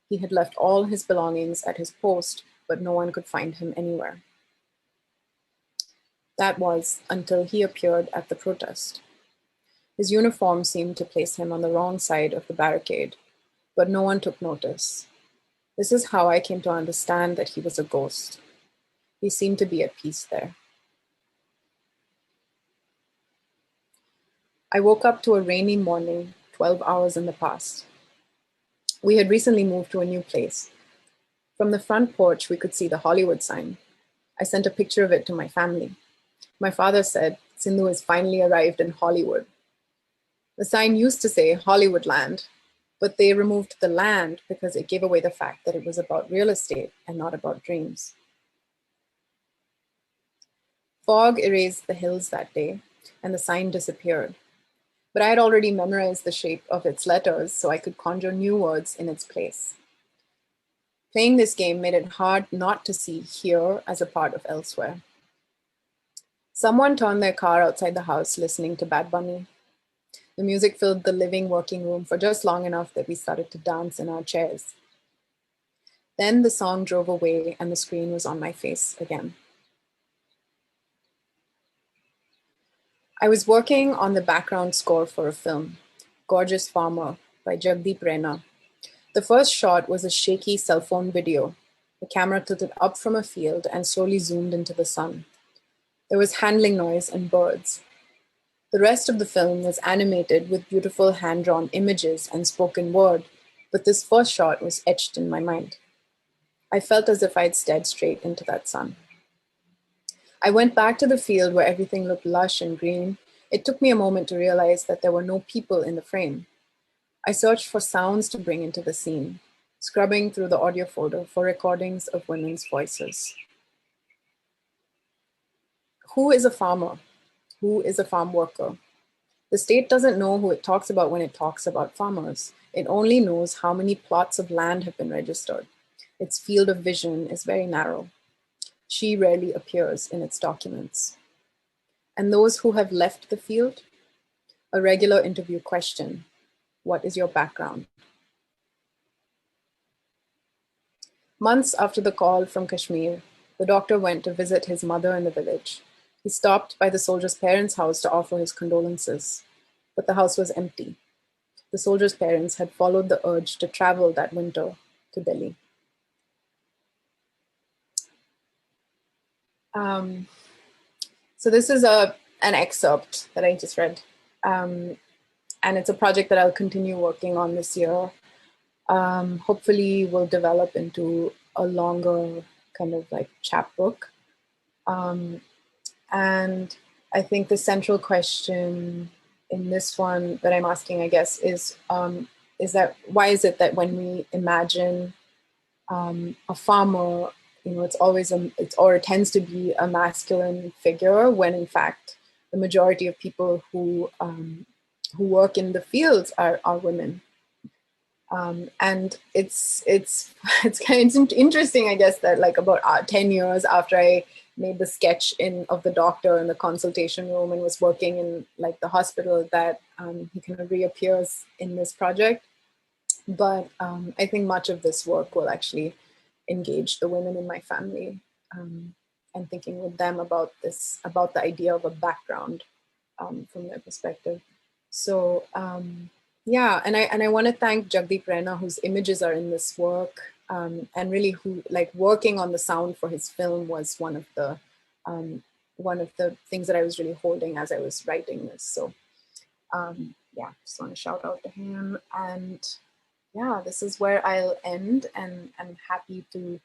B: He had left all his belongings at his post, but no one could find him anywhere. That was until he appeared at the protest. His uniform seemed to place him on the wrong side of the barricade, but no one took notice. This is how I came to understand that he was a ghost. He seemed to be at peace there. I woke up to a rainy morning, 12 hours in the past. We had recently moved to a new place. From the front porch, we could see the Hollywood sign. I sent a picture of it to my family. My father said, Sindhu has finally arrived in Hollywood. The sign used to say Hollywoodland, but they removed the land because it gave away the fact that it was about real estate and not about dreams. Fog erased the hills that day, and the sign disappeared. But I had already memorized the shape of its letters, so I could conjure new words in its place. Playing this game made it hard not to see here as a part of elsewhere. Someone turned their car outside the house listening to Bad Bunny. The music filled the living working room for just long enough that we started to dance in our chairs. Then the song drove away and the screen was on my face again. I was working on the background score for a film, Gorgeous Farmer by Jagdeep Rena. The first shot was a shaky cell phone video. The camera tilted up from a field and slowly zoomed into the sun. There was handling noise and birds. The rest of the film was animated with beautiful hand-drawn images and spoken word, but this first shot was etched in my mind. I felt as if I'd stared straight into that sun. I went back to the field where everything looked lush and green. It took me a moment to realize that there were no people in the frame. I searched for sounds to bring into the scene, scrubbing through the audio folder for recordings of women's voices. Who is a farmer? Who is a farm worker? The state doesn't know who it talks about when it talks about farmers. It only knows how many plots of land have been registered. Its field of vision is very narrow. She rarely appears in its documents. And those who have left the field? A regular interview question: what is your background? Months after the call from Kashmir, the doctor went to visit his mother in the village. He stopped by the soldier's parents' house to offer his condolences, but the house was empty. The soldier's parents had followed the urge to travel that winter to Delhi. So this is an excerpt that I just read, and it's a project that I'll continue working on this year. Hopefully will develop into a longer kind of like chapbook. And I think the central question in this one that I'm asking, I guess, is that why is it that when we imagine a farmer, it's always it tends to be a masculine figure, when in fact the majority of people who work in the fields are women. And it's kind of interesting, I guess, that like about 10 years after I made the sketch of the doctor in the consultation room and was working in like the hospital, that he kind of reappears in this project. But I think much of this work will actually engage the women in my family, and thinking with them about the idea of a background from their perspective. So yeah, and I want to thank Jagdeep Rena, whose images are in this work, and really who like working on the sound for his film was one of the things that I was really holding as I was writing this. So yeah, just want to shout out to him. And yeah, this is where I'll end, and I'm happy to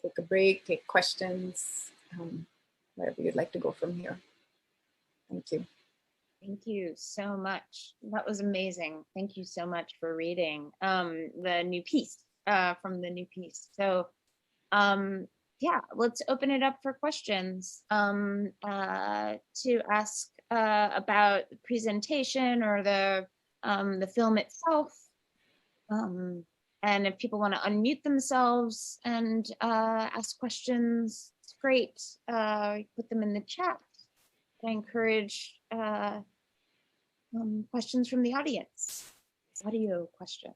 B: take a break, take questions, wherever you'd like to go from here. Thank you.
A: Thank you so much. That was amazing. Thank you so much for reading the new piece from the new piece. So yeah, let's open it up for questions to ask about the presentation or the film itself. And if people want to unmute themselves and ask questions, it's great. Put them in the chat. I encourage questions from the audience, audio questions.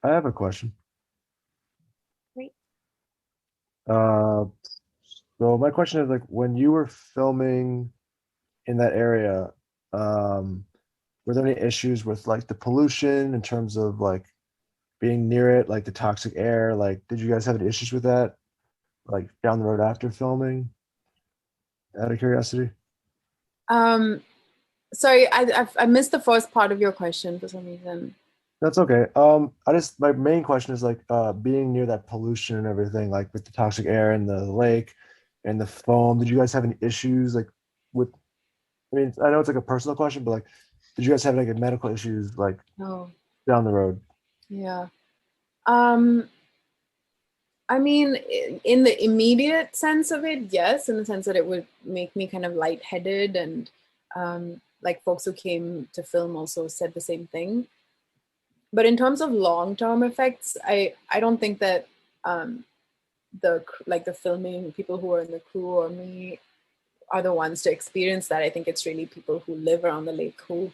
D: I have a question.
A: Great.
D: So my question is, like, when you were filming in that area, were there any issues with like the pollution in terms of like being near it, like the toxic air? Like, did you guys have any issues with that, like down the road after filming? Out of curiosity.
B: Sorry, I missed the first part of your question for some reason.
D: That's okay. My main question is like being near that pollution and everything, like with the toxic air and the lake and the foam. Did you guys have any issues like with? I mean, I know it's like a personal question, but like, did you guys have like medical issues like down the road?
B: Yeah. I mean, in the immediate sense of it, yes, in the sense that it would make me kind of lightheaded, and like folks who came to film also said the same thing. But in terms of long-term effects, I don't think that the filming people who are in the crew or me are the ones to experience that. I think it's really people who live around the lake who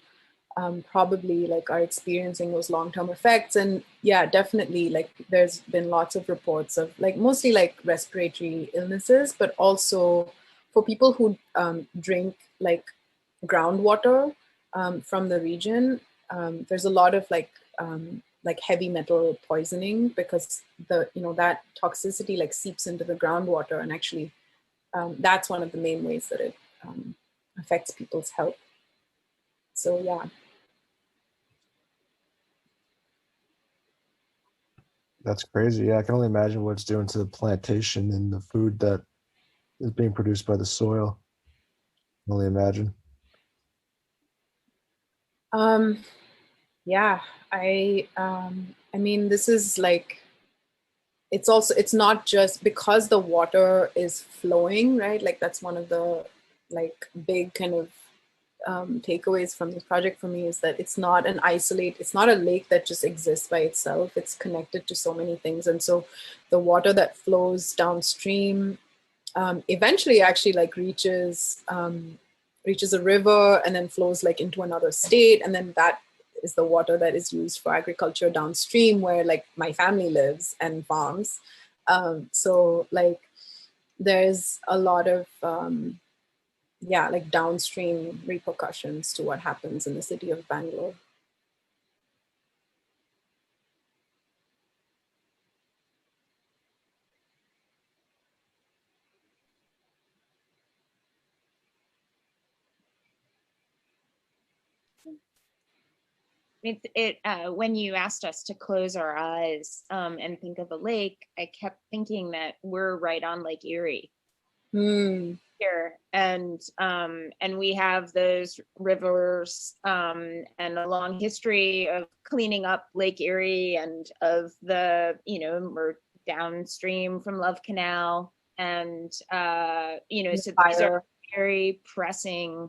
B: probably like are experiencing those long-term effects. And yeah, definitely like there's been lots of reports of like mostly like respiratory illnesses, but also for people who drink like groundwater from the region, there's a lot of like heavy metal poisoning, because the that toxicity like seeps into the groundwater, and actually that's one of the main ways that it affects people's health. So yeah.
D: That's crazy. Yeah, I can only imagine what it's doing to the plantation and the food that is being produced by the soil. I can only imagine.
B: Yeah, I mean, this is like, it's not just because the water is flowing, right? Like that's one of the like big kind of takeaways from this project for me, is that it's not it's not a lake that just exists by itself. It's connected to so many things. And so the water that flows downstream eventually actually like reaches a river and then flows like into another state. And then that is the water that is used for agriculture downstream, where like my family lives and farms. So like there's a lot of yeah, like downstream repercussions to what happens in the city of Bangalore.
A: When you asked us to close our eyes and think of a lake, I kept thinking that we're right on Lake Erie here, and we have those rivers and a long history of cleaning up Lake Erie, and of the we're downstream from Love Canal, and so these are very pressing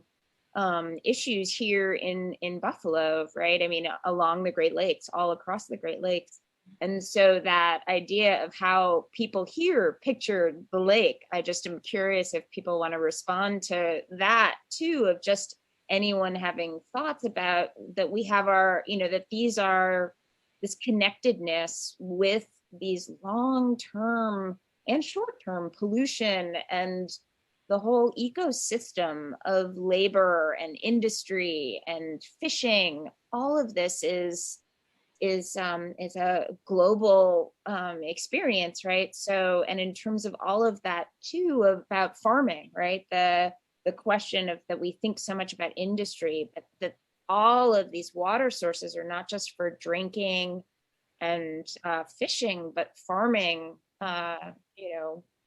A: issues here in Buffalo, right? I mean, along the Great Lakes, all across the Great Lakes. And so that idea of how people here picture the lake, I just am curious if people want to respond to that too, of just anyone having thoughts about that we have our, that these are this connectedness with these long-term and short-term pollution and the whole ecosystem of labor and industry and fishing. All of this is a global experience, right? So, and in terms of all of that too, about farming, right? The question of that we think so much about industry, but that all of these water sources are not just for drinking and fishing, but farming,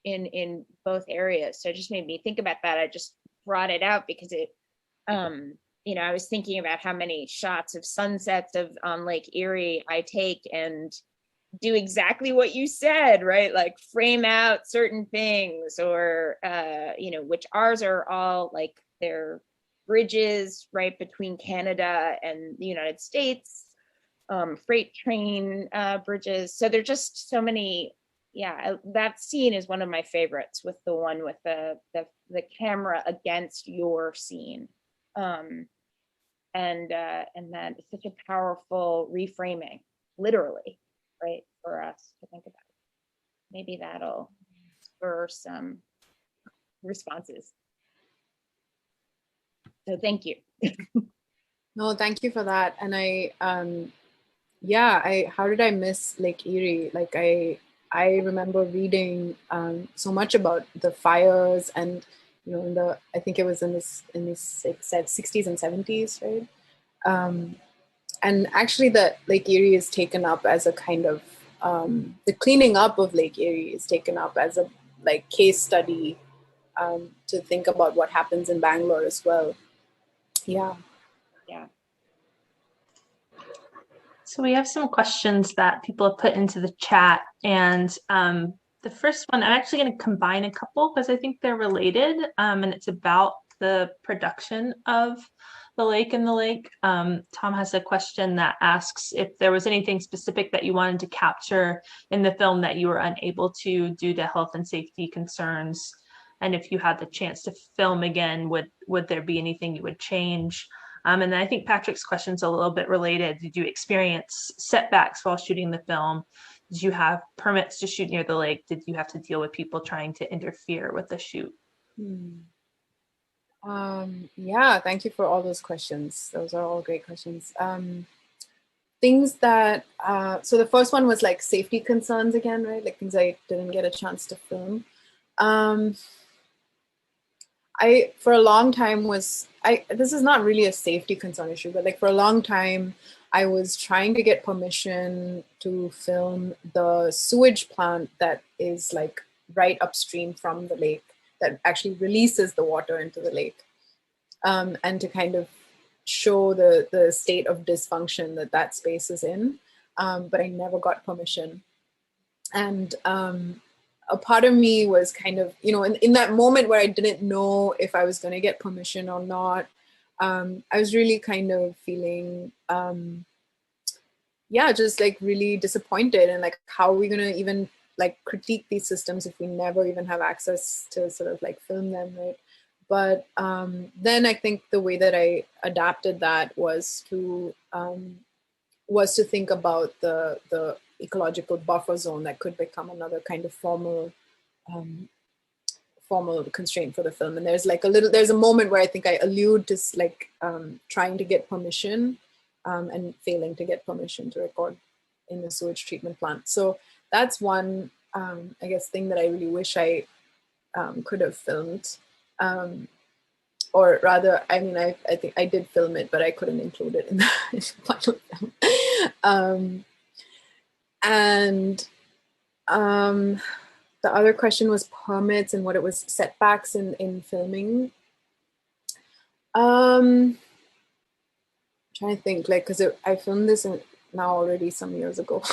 A: in both areas. So it just made me think about that. I just brought it out because it, I was thinking about how many shots of sunsets on Lake Erie I take and do exactly what you said, right? Like frame out certain things, or, which ours are all like they're bridges right between Canada and the United States, freight train bridges. So there're just so many. Yeah, that scene is one of my favorites, with the one with the camera against your scene. And that is such a powerful reframing, literally, right, for us to think about. Maybe that'll spur some responses. So thank you.
B: No, thank you for that. And how did I miss Lake Erie? Like I remember reading so much about the fires, and I think it was in this 60s and 70s, right? And actually, the Lake Erie is taken up as a kind of the cleaning up of Lake Erie is taken up as a like case study to think about what happens in Bangalore as well. Yeah.
E: So we have some questions that people have put into the chat, and the first one, I'm actually going to combine a couple because I think they're related, and it's about the production of the lake and the lake. Tom has a question that asks if there was anything specific that you wanted to capture in the film that you were unable to due to health and safety concerns, and if you had the chance to film again, would there be anything you would change? And then I think Patrick's question's a little bit related. Did you experience setbacks while shooting the film? Did you have permits to shoot near the lake? Did you have to deal with people trying to interfere with the shoot?
B: Yeah, thank you for all those questions. Those are all great questions. Things that, so the first one was like safety concerns again, right? Like things I didn't get a chance to film. For a long time this is not really a safety concern issue, but like for a long time, I was trying to get permission to film the sewage plant that is like right upstream from the lake that actually releases the water into the lake, and to kind of show the state of dysfunction that space is in, but I never got permission. And a part of me was kind of, in that moment where I didn't know if I was going to get permission or not, I was really kind of feeling, just like really disappointed, and like, how are we going to even like critique these systems if we never even have access to sort of like film them, right? But then I think the way that I adapted that was to think about the ecological buffer zone that could become another kind of formal constraint for the film. And there's a moment where I think I allude to like trying to get permission and failing to get permission to record in the sewage treatment plant. So that's one, I guess, thing that I really wish I could have filmed. Or rather, I mean, I think I did film it, but I couldn't include it in the final film. The other question was permits and what it was setbacks in filming. I'm trying to think, like, because I filmed this now already some years ago.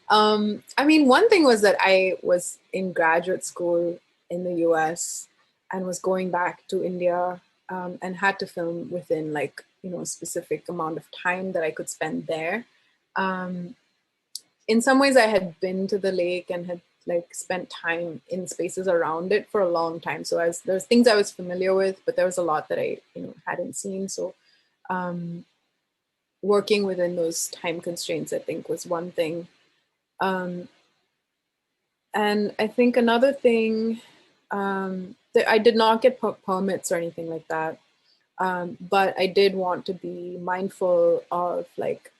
B: I mean, one thing was that I was in graduate school in the US and was going back to India, and had to film within like, a specific amount of time that I could spend there. In some ways I had been to the lake and had like spent time in spaces around it for a long time. So there's things I was familiar with, but there was a lot that I, hadn't seen. So working within those time constraints, I think, was one thing. And I think another thing, that I did not get permits or anything like that. But I did want to be mindful of like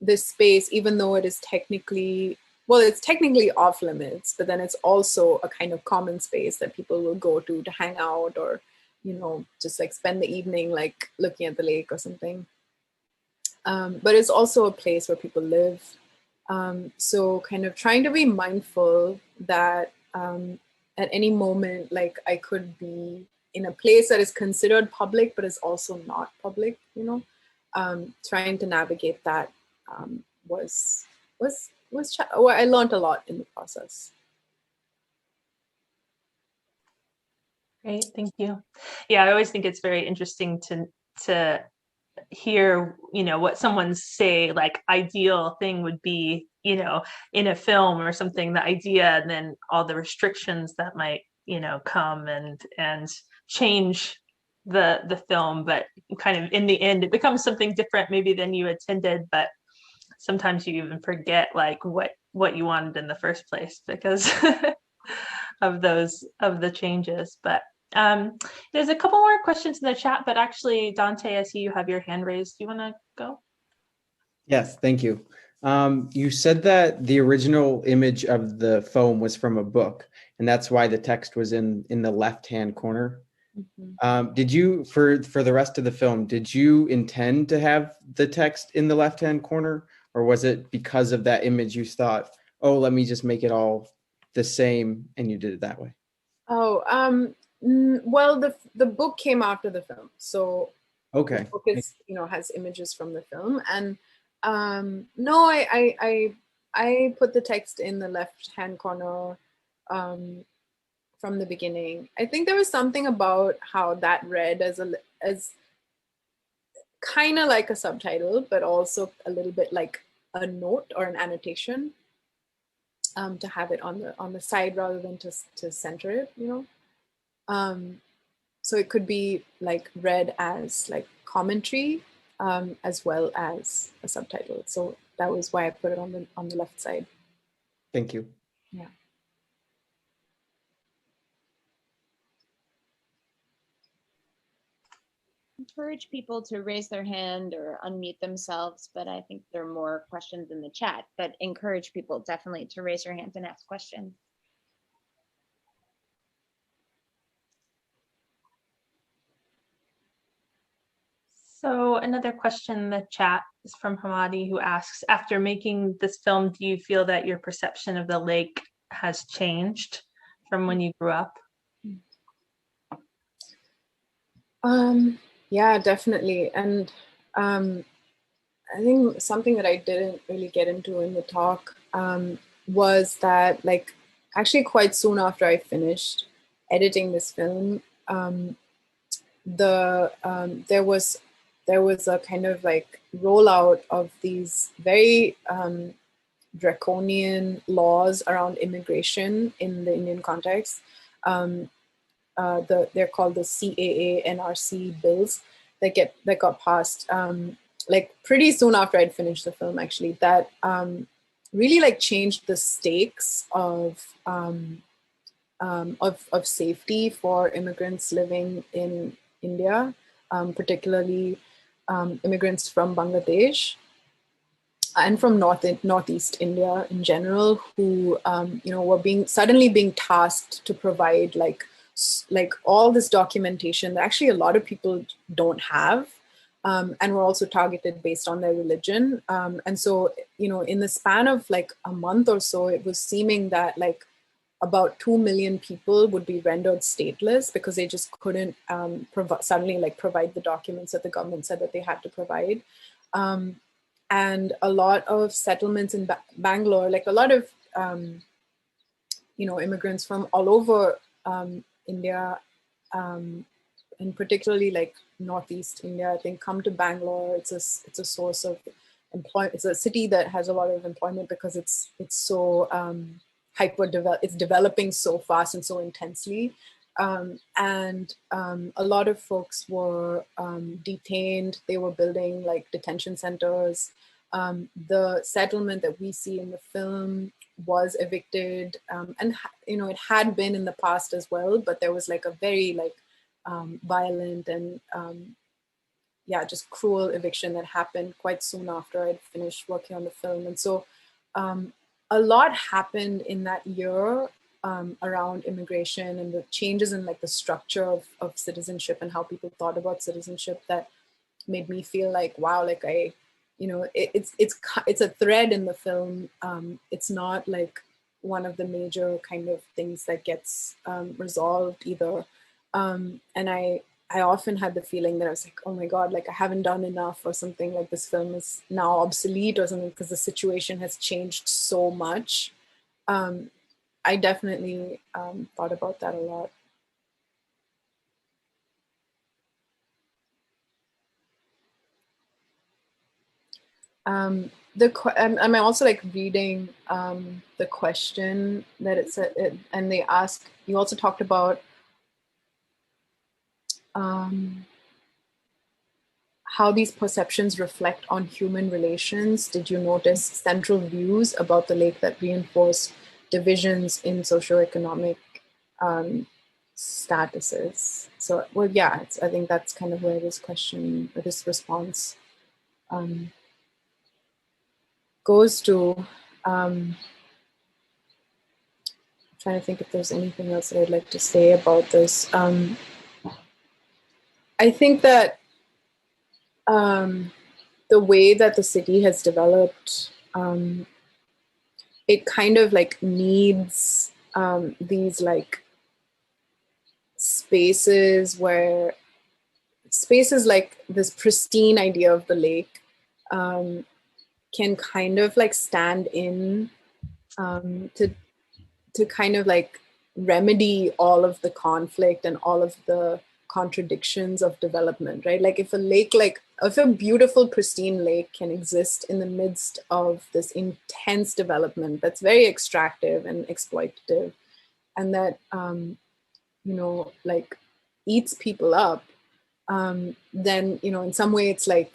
B: this space, even though it is technically off limits, but then it's also a kind of common space that people will go to hang out, or, just like spend the evening, like looking at the lake or something. But it's also a place where people live. So kind of trying to be mindful that at any moment, like I could be in a place that is considered public, but is also not public, trying to navigate that I learned a lot in the process.
E: Great, thank you. Yeah, I always think it's very interesting to hear, what someone's say, like ideal thing would be, in a film or something, the idea, and then all the restrictions that might, come and change the film, but kind of in the end, it becomes something different maybe than you intended, but sometimes you even forget like what you wanted in the first place because of the changes. But there's a couple more questions in the chat, but actually, Dante, I see you have your hand raised. Do you want to go?
F: Yes, thank you. You said that the original image of the foam was from a book, and that's why the text was in the left-hand corner. Mm-hmm. Did you, for the rest of the film, did you intend to have the text in the left-hand corner, or was it because of that image you thought, oh, let me just make it all the same, and you did it that way?
B: Oh, well, the book came after the film, so
F: okay.
B: The book is, has images from the film, and no, I put the text in the left-hand corner from the beginning. I think there was something about how that read as kind of like a subtitle, but also a little bit like a note or an annotation, to have it on the side rather than to center it, so it could be like read as like commentary as well as a subtitle. So that was why I put it on the left side.
F: Thank you.
B: Yeah.
A: Encourage people to raise their hand or unmute themselves, but I think there are more questions in the chat, but encourage people definitely to raise your hands and ask questions.
E: So another question in the chat is from Hamadi, who asks, after making this film, do you feel that your perception of the lake has changed from when you grew up?
B: Yeah, definitely. And I think something that I didn't really get into in the talk was that, like, actually quite soon after I finished editing this film, there was a kind of like rollout of these very draconian laws around immigration in the Indian context. They're called the CAA NRC bills that got passed like pretty soon after I'd finished the film, actually, that really like changed the stakes of safety for immigrants living in India, particularly immigrants from Bangladesh and from Northeast India in general, who were suddenly being tasked to provide like all this documentation that actually a lot of people don't have, and were also targeted based on their religion. And so, in the span of like a month or so, it was seeming that like about 2 million people would be rendered stateless because they just couldn't suddenly like provide the documents that the government said that they had to provide. And a lot of settlements in Bangalore, like a lot of immigrants from all over India, and particularly like Northeast India, I think, come to Bangalore. It's a source of employment. It's a city that has a lot of employment because it's so it's developing so fast and so intensely. And a lot of folks were detained. They were building like detention centers. The settlement that we see in the film was evicted, and it had been in the past as well, but there was like a very like violent and just cruel eviction that happened quite soon after I'd finished working on the film. And so a lot happened in that year around immigration and the changes in like the structure of citizenship and how people thought about citizenship that made me feel like, wow, like it's a thread in the film. It's not like one of the major kind of things that gets resolved either. And I often had the feeling that I was like, oh my God, like I haven't done enough or something, like this film is now obsolete or something because the situation has changed so much. I definitely thought about that a lot. I'm also like reading the question that it said, and they ask, you also talked about how these perceptions reflect on human relations. Did you notice central views about the lake that reinforce divisions in socioeconomic statuses? So, well, yeah, I think that's kind of where this question, or this response goes to. Trying to think if there's anything else that I'd like to say about this. I think that the way that the city has developed, it kind of like needs these like spaces like this pristine idea of the lake can kind of like stand in to kind of like remedy all of the conflict and all of the contradictions of development, right? Like if a beautiful pristine lake can exist in the midst of this intense development that's very extractive and exploitative, and that like eats people up, then, you know, in some way it's like,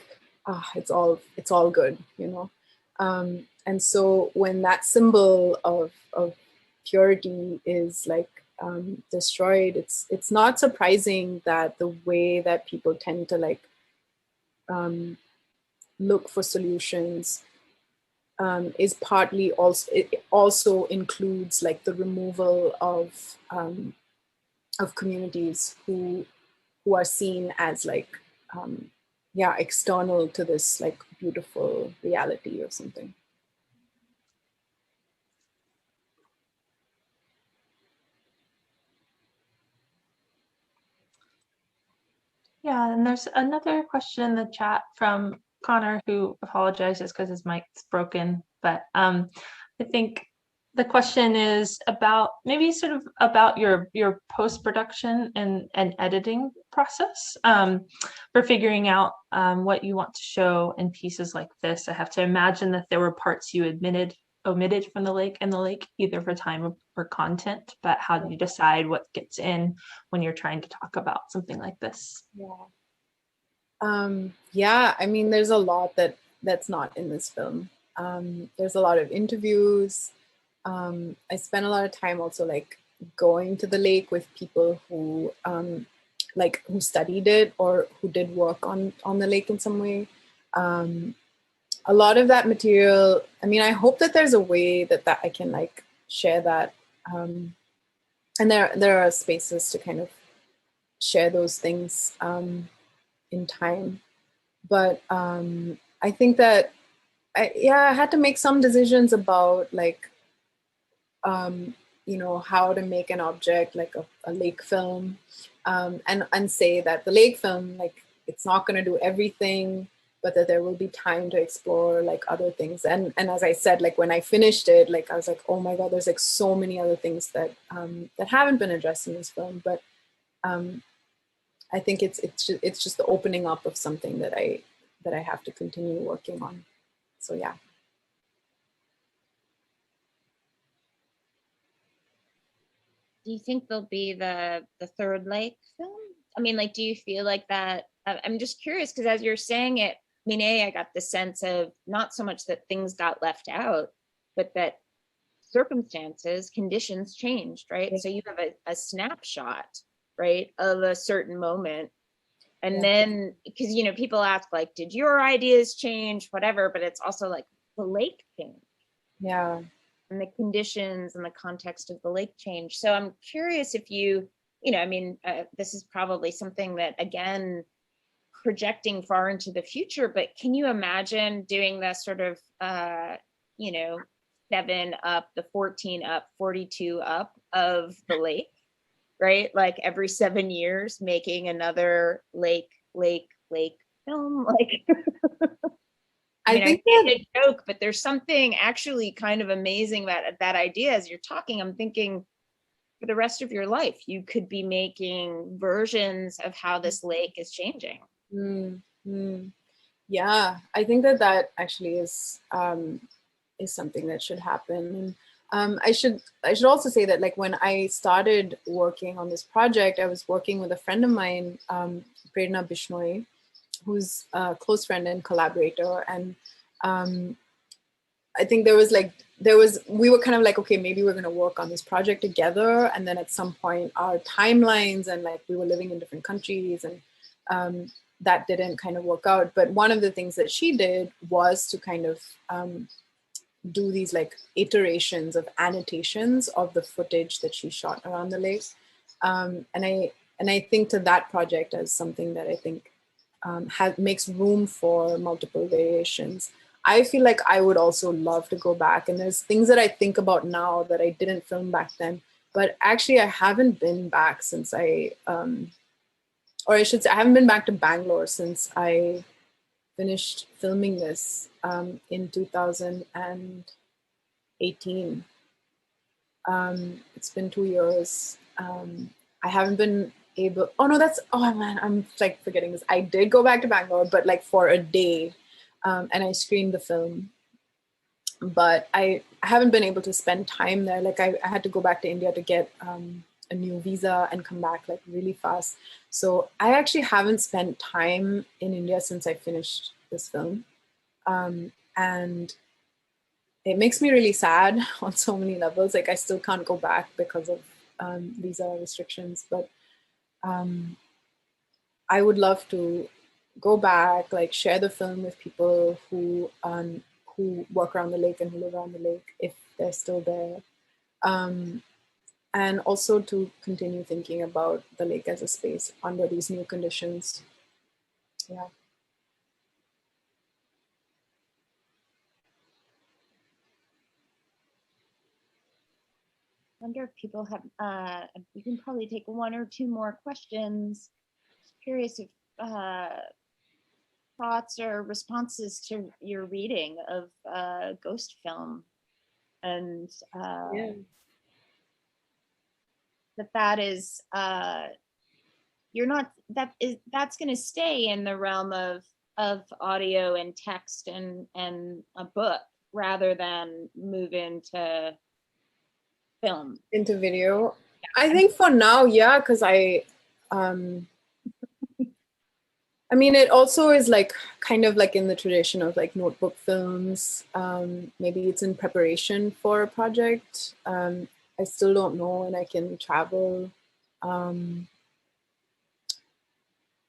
B: it's all good, you know. And so when that symbol of purity is like destroyed, it's not surprising that the way that people tend to like look for solutions is partly also, it also includes like the removal of communities who are seen as like external to this like beautiful reality or something.
E: Yeah, and there's another question in the chat from Connor, who apologizes because his mic's broken. But I think the question is about maybe sort of about your post-production and editing process for figuring out what you want to show in pieces like this. I have to imagine that there were parts you omitted from the lake either for time or content, but how do you decide what gets in when you're trying to talk about something like this?
B: Yeah, I mean, there's a lot that's not in this film. There's a lot of interviews. I spent a lot of time also like going to the lake with people who who studied it or who did work on the lake in some way. A lot of that material, I mean, I hope that there's a way that I can like share that. And there are spaces to kind of share those things in time. But I think that I had to make some decisions about like, you know, how to make an object like a lake film, and say that the lake film, like, it's not going to do everything, but that there will be time to explore like other things. And as I said, like when I finished it, like I was like, oh my God, there's like so many other things that that haven't been addressed in this film. But I think it's just the opening up of something that I have to continue working on. So yeah.
A: Do you think there'll be the third lake film? I mean, like, do you feel like that? I'm just curious because as you're saying it, I mean, I got the sense of not so much that things got left out, but that circumstances, conditions changed, right? Yeah. So you have a snapshot, right, of a certain moment. And then, because, you know, people ask like, did your ideas change, whatever, but it's also like the lake changed.
B: Yeah.
A: And the conditions and the context of the lake change. So I'm curious if you know, I mean, this is probably something that, again, projecting far into the future, but can you imagine doing the sort of, you know, 7 up, the 14 up, 42 up of the lake, right? Like every 7 years, making another lake film, like. I think I joke, but there's something actually kind of amazing about that idea. As you're talking, I'm thinking for the rest of your life, you could be making versions of how this lake is changing.
B: Mm-hmm. Yeah, I think that actually is something that should happen. And I should also say that like when I started working on this project, I was working with a friend of mine, Prerna Bishnoi, who's a close friend and collaborator. And I think we were kind of like, okay, maybe we're going to work on this project together. And then at some point our timelines and like we were living in different countries and that didn't kind of work out. But one of the things that she did was to kind of do these like iterations of annotations of the footage that she shot around the lake. And I think to that project as something that I think makes room for multiple variations. I feel like I would also love to go back, and there's things that I think about now that I didn't film back then, but actually I haven't been back since or I should say I haven't been back to Bangalore since I finished filming this in 2018. It's been 2 years. I haven't been able, oh man, I'm like forgetting this. I did go back to Bangalore, but like for a day, and I screened the film. But I haven't been able to spend time there. Like I had to go back to India to get a new visa and come back like really fast. So I actually haven't spent time in India since I finished this film. And it makes me really sad on so many levels. Like I still can't go back because of visa restrictions, but I would love to go back, like share the film with people who work around the lake and who live around the lake if they're still there. And also to continue thinking about the lake as a space under these new conditions. Yeah.
A: I wonder if people have, we can probably take one or two more questions. Curious if thoughts or responses to your reading of Ghost Film, and
B: Yeah.
A: that is you're not, that's going to stay in the realm of audio and text and a book rather than move into film.
B: Into video. I think for now, yeah, because I mean, it also is like kind of like in the tradition of like notebook films. Maybe it's in preparation for a project. I still don't know when I can travel.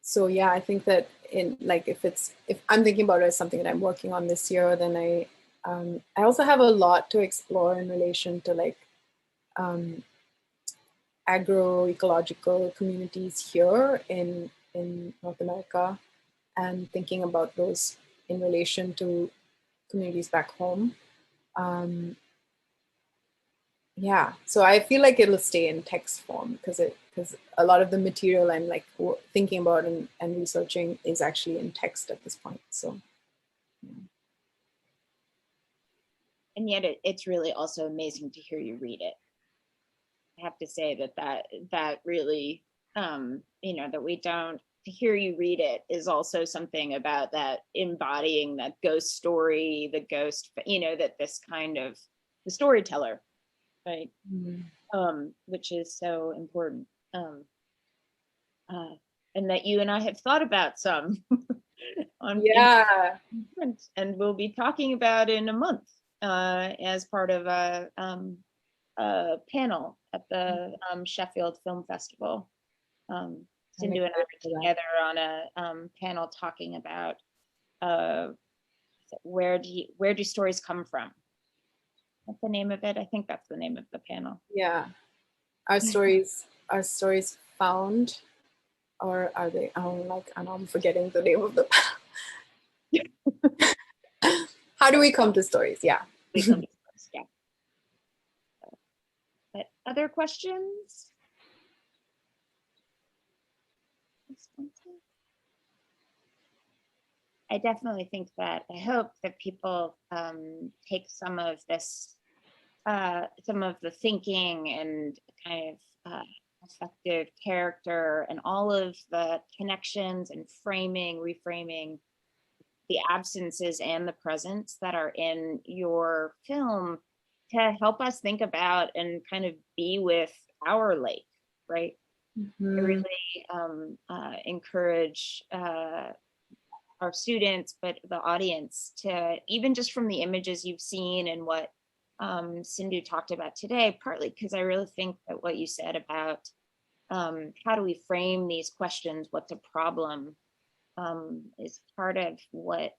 B: So yeah, I think that in like if I'm thinking about it as something that I'm working on this year, then I also have a lot to explore in relation to like agroecological communities here in North America, and thinking about those in relation to communities back home. Yeah, so I feel like it'll stay in text form because a lot of the material I'm like thinking about and researching is actually in text at this point. So,
A: and yet it's really also amazing to hear you read it. I have to say that really, that we don't, to hear you read it is also something about that embodying that ghost story, the ghost, that this kind of the storyteller, right? Which is so important. And that you and I have thought about some on
B: yeah,
A: and we'll be talking about in a month as part of a panel at the Sheffield Film Festival. Sindhu and I were together on a panel talking about where do stories come from? What's the name of it? I think that's the name of the panel.
B: Yeah, are stories found, or are they? I'm forgetting the name of the. How do we come to stories? Yeah.
A: We come to stories, yeah. But other questions? I definitely think that I hope that people take some of this, some of the thinking and kind of effective character and all of the connections and framing, reframing the absences and the presence that are in your film to help us think about and kind of be with our lake, right? I really encourage our students, but the audience to, even just from the images you've seen and what Sindhu talked about today, partly because I really think that what you said about how do we frame these questions, what's a problem, is part of what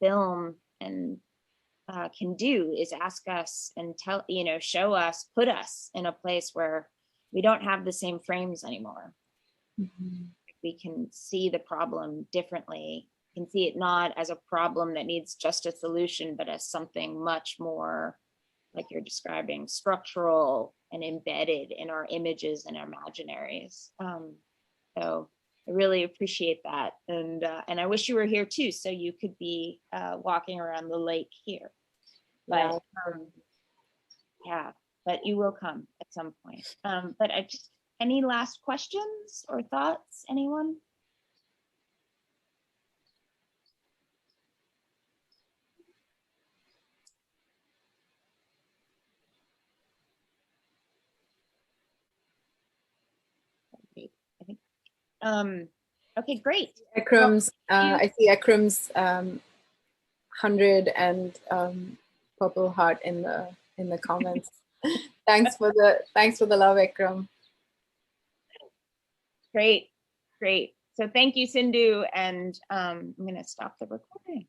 A: film and can do, is ask us and tell, show us, put us in a place where we don't have the same frames anymore. We can see the problem differently, can see it not as a problem that needs just a solution, but as something much more, like you're describing, structural and embedded in our images and our imaginaries. So I really appreciate that. And I wish you were here too, so you could be walking around the lake here. But yeah, but you will come at some point. But I just, any last questions or thoughts, anyone? Okay, great.
B: Akram's, I see Akram's 100 and purple heart in the comments. Thanks for the love, Akram.
A: Great. So thank you, Sindhu, and I'm going to stop the recording.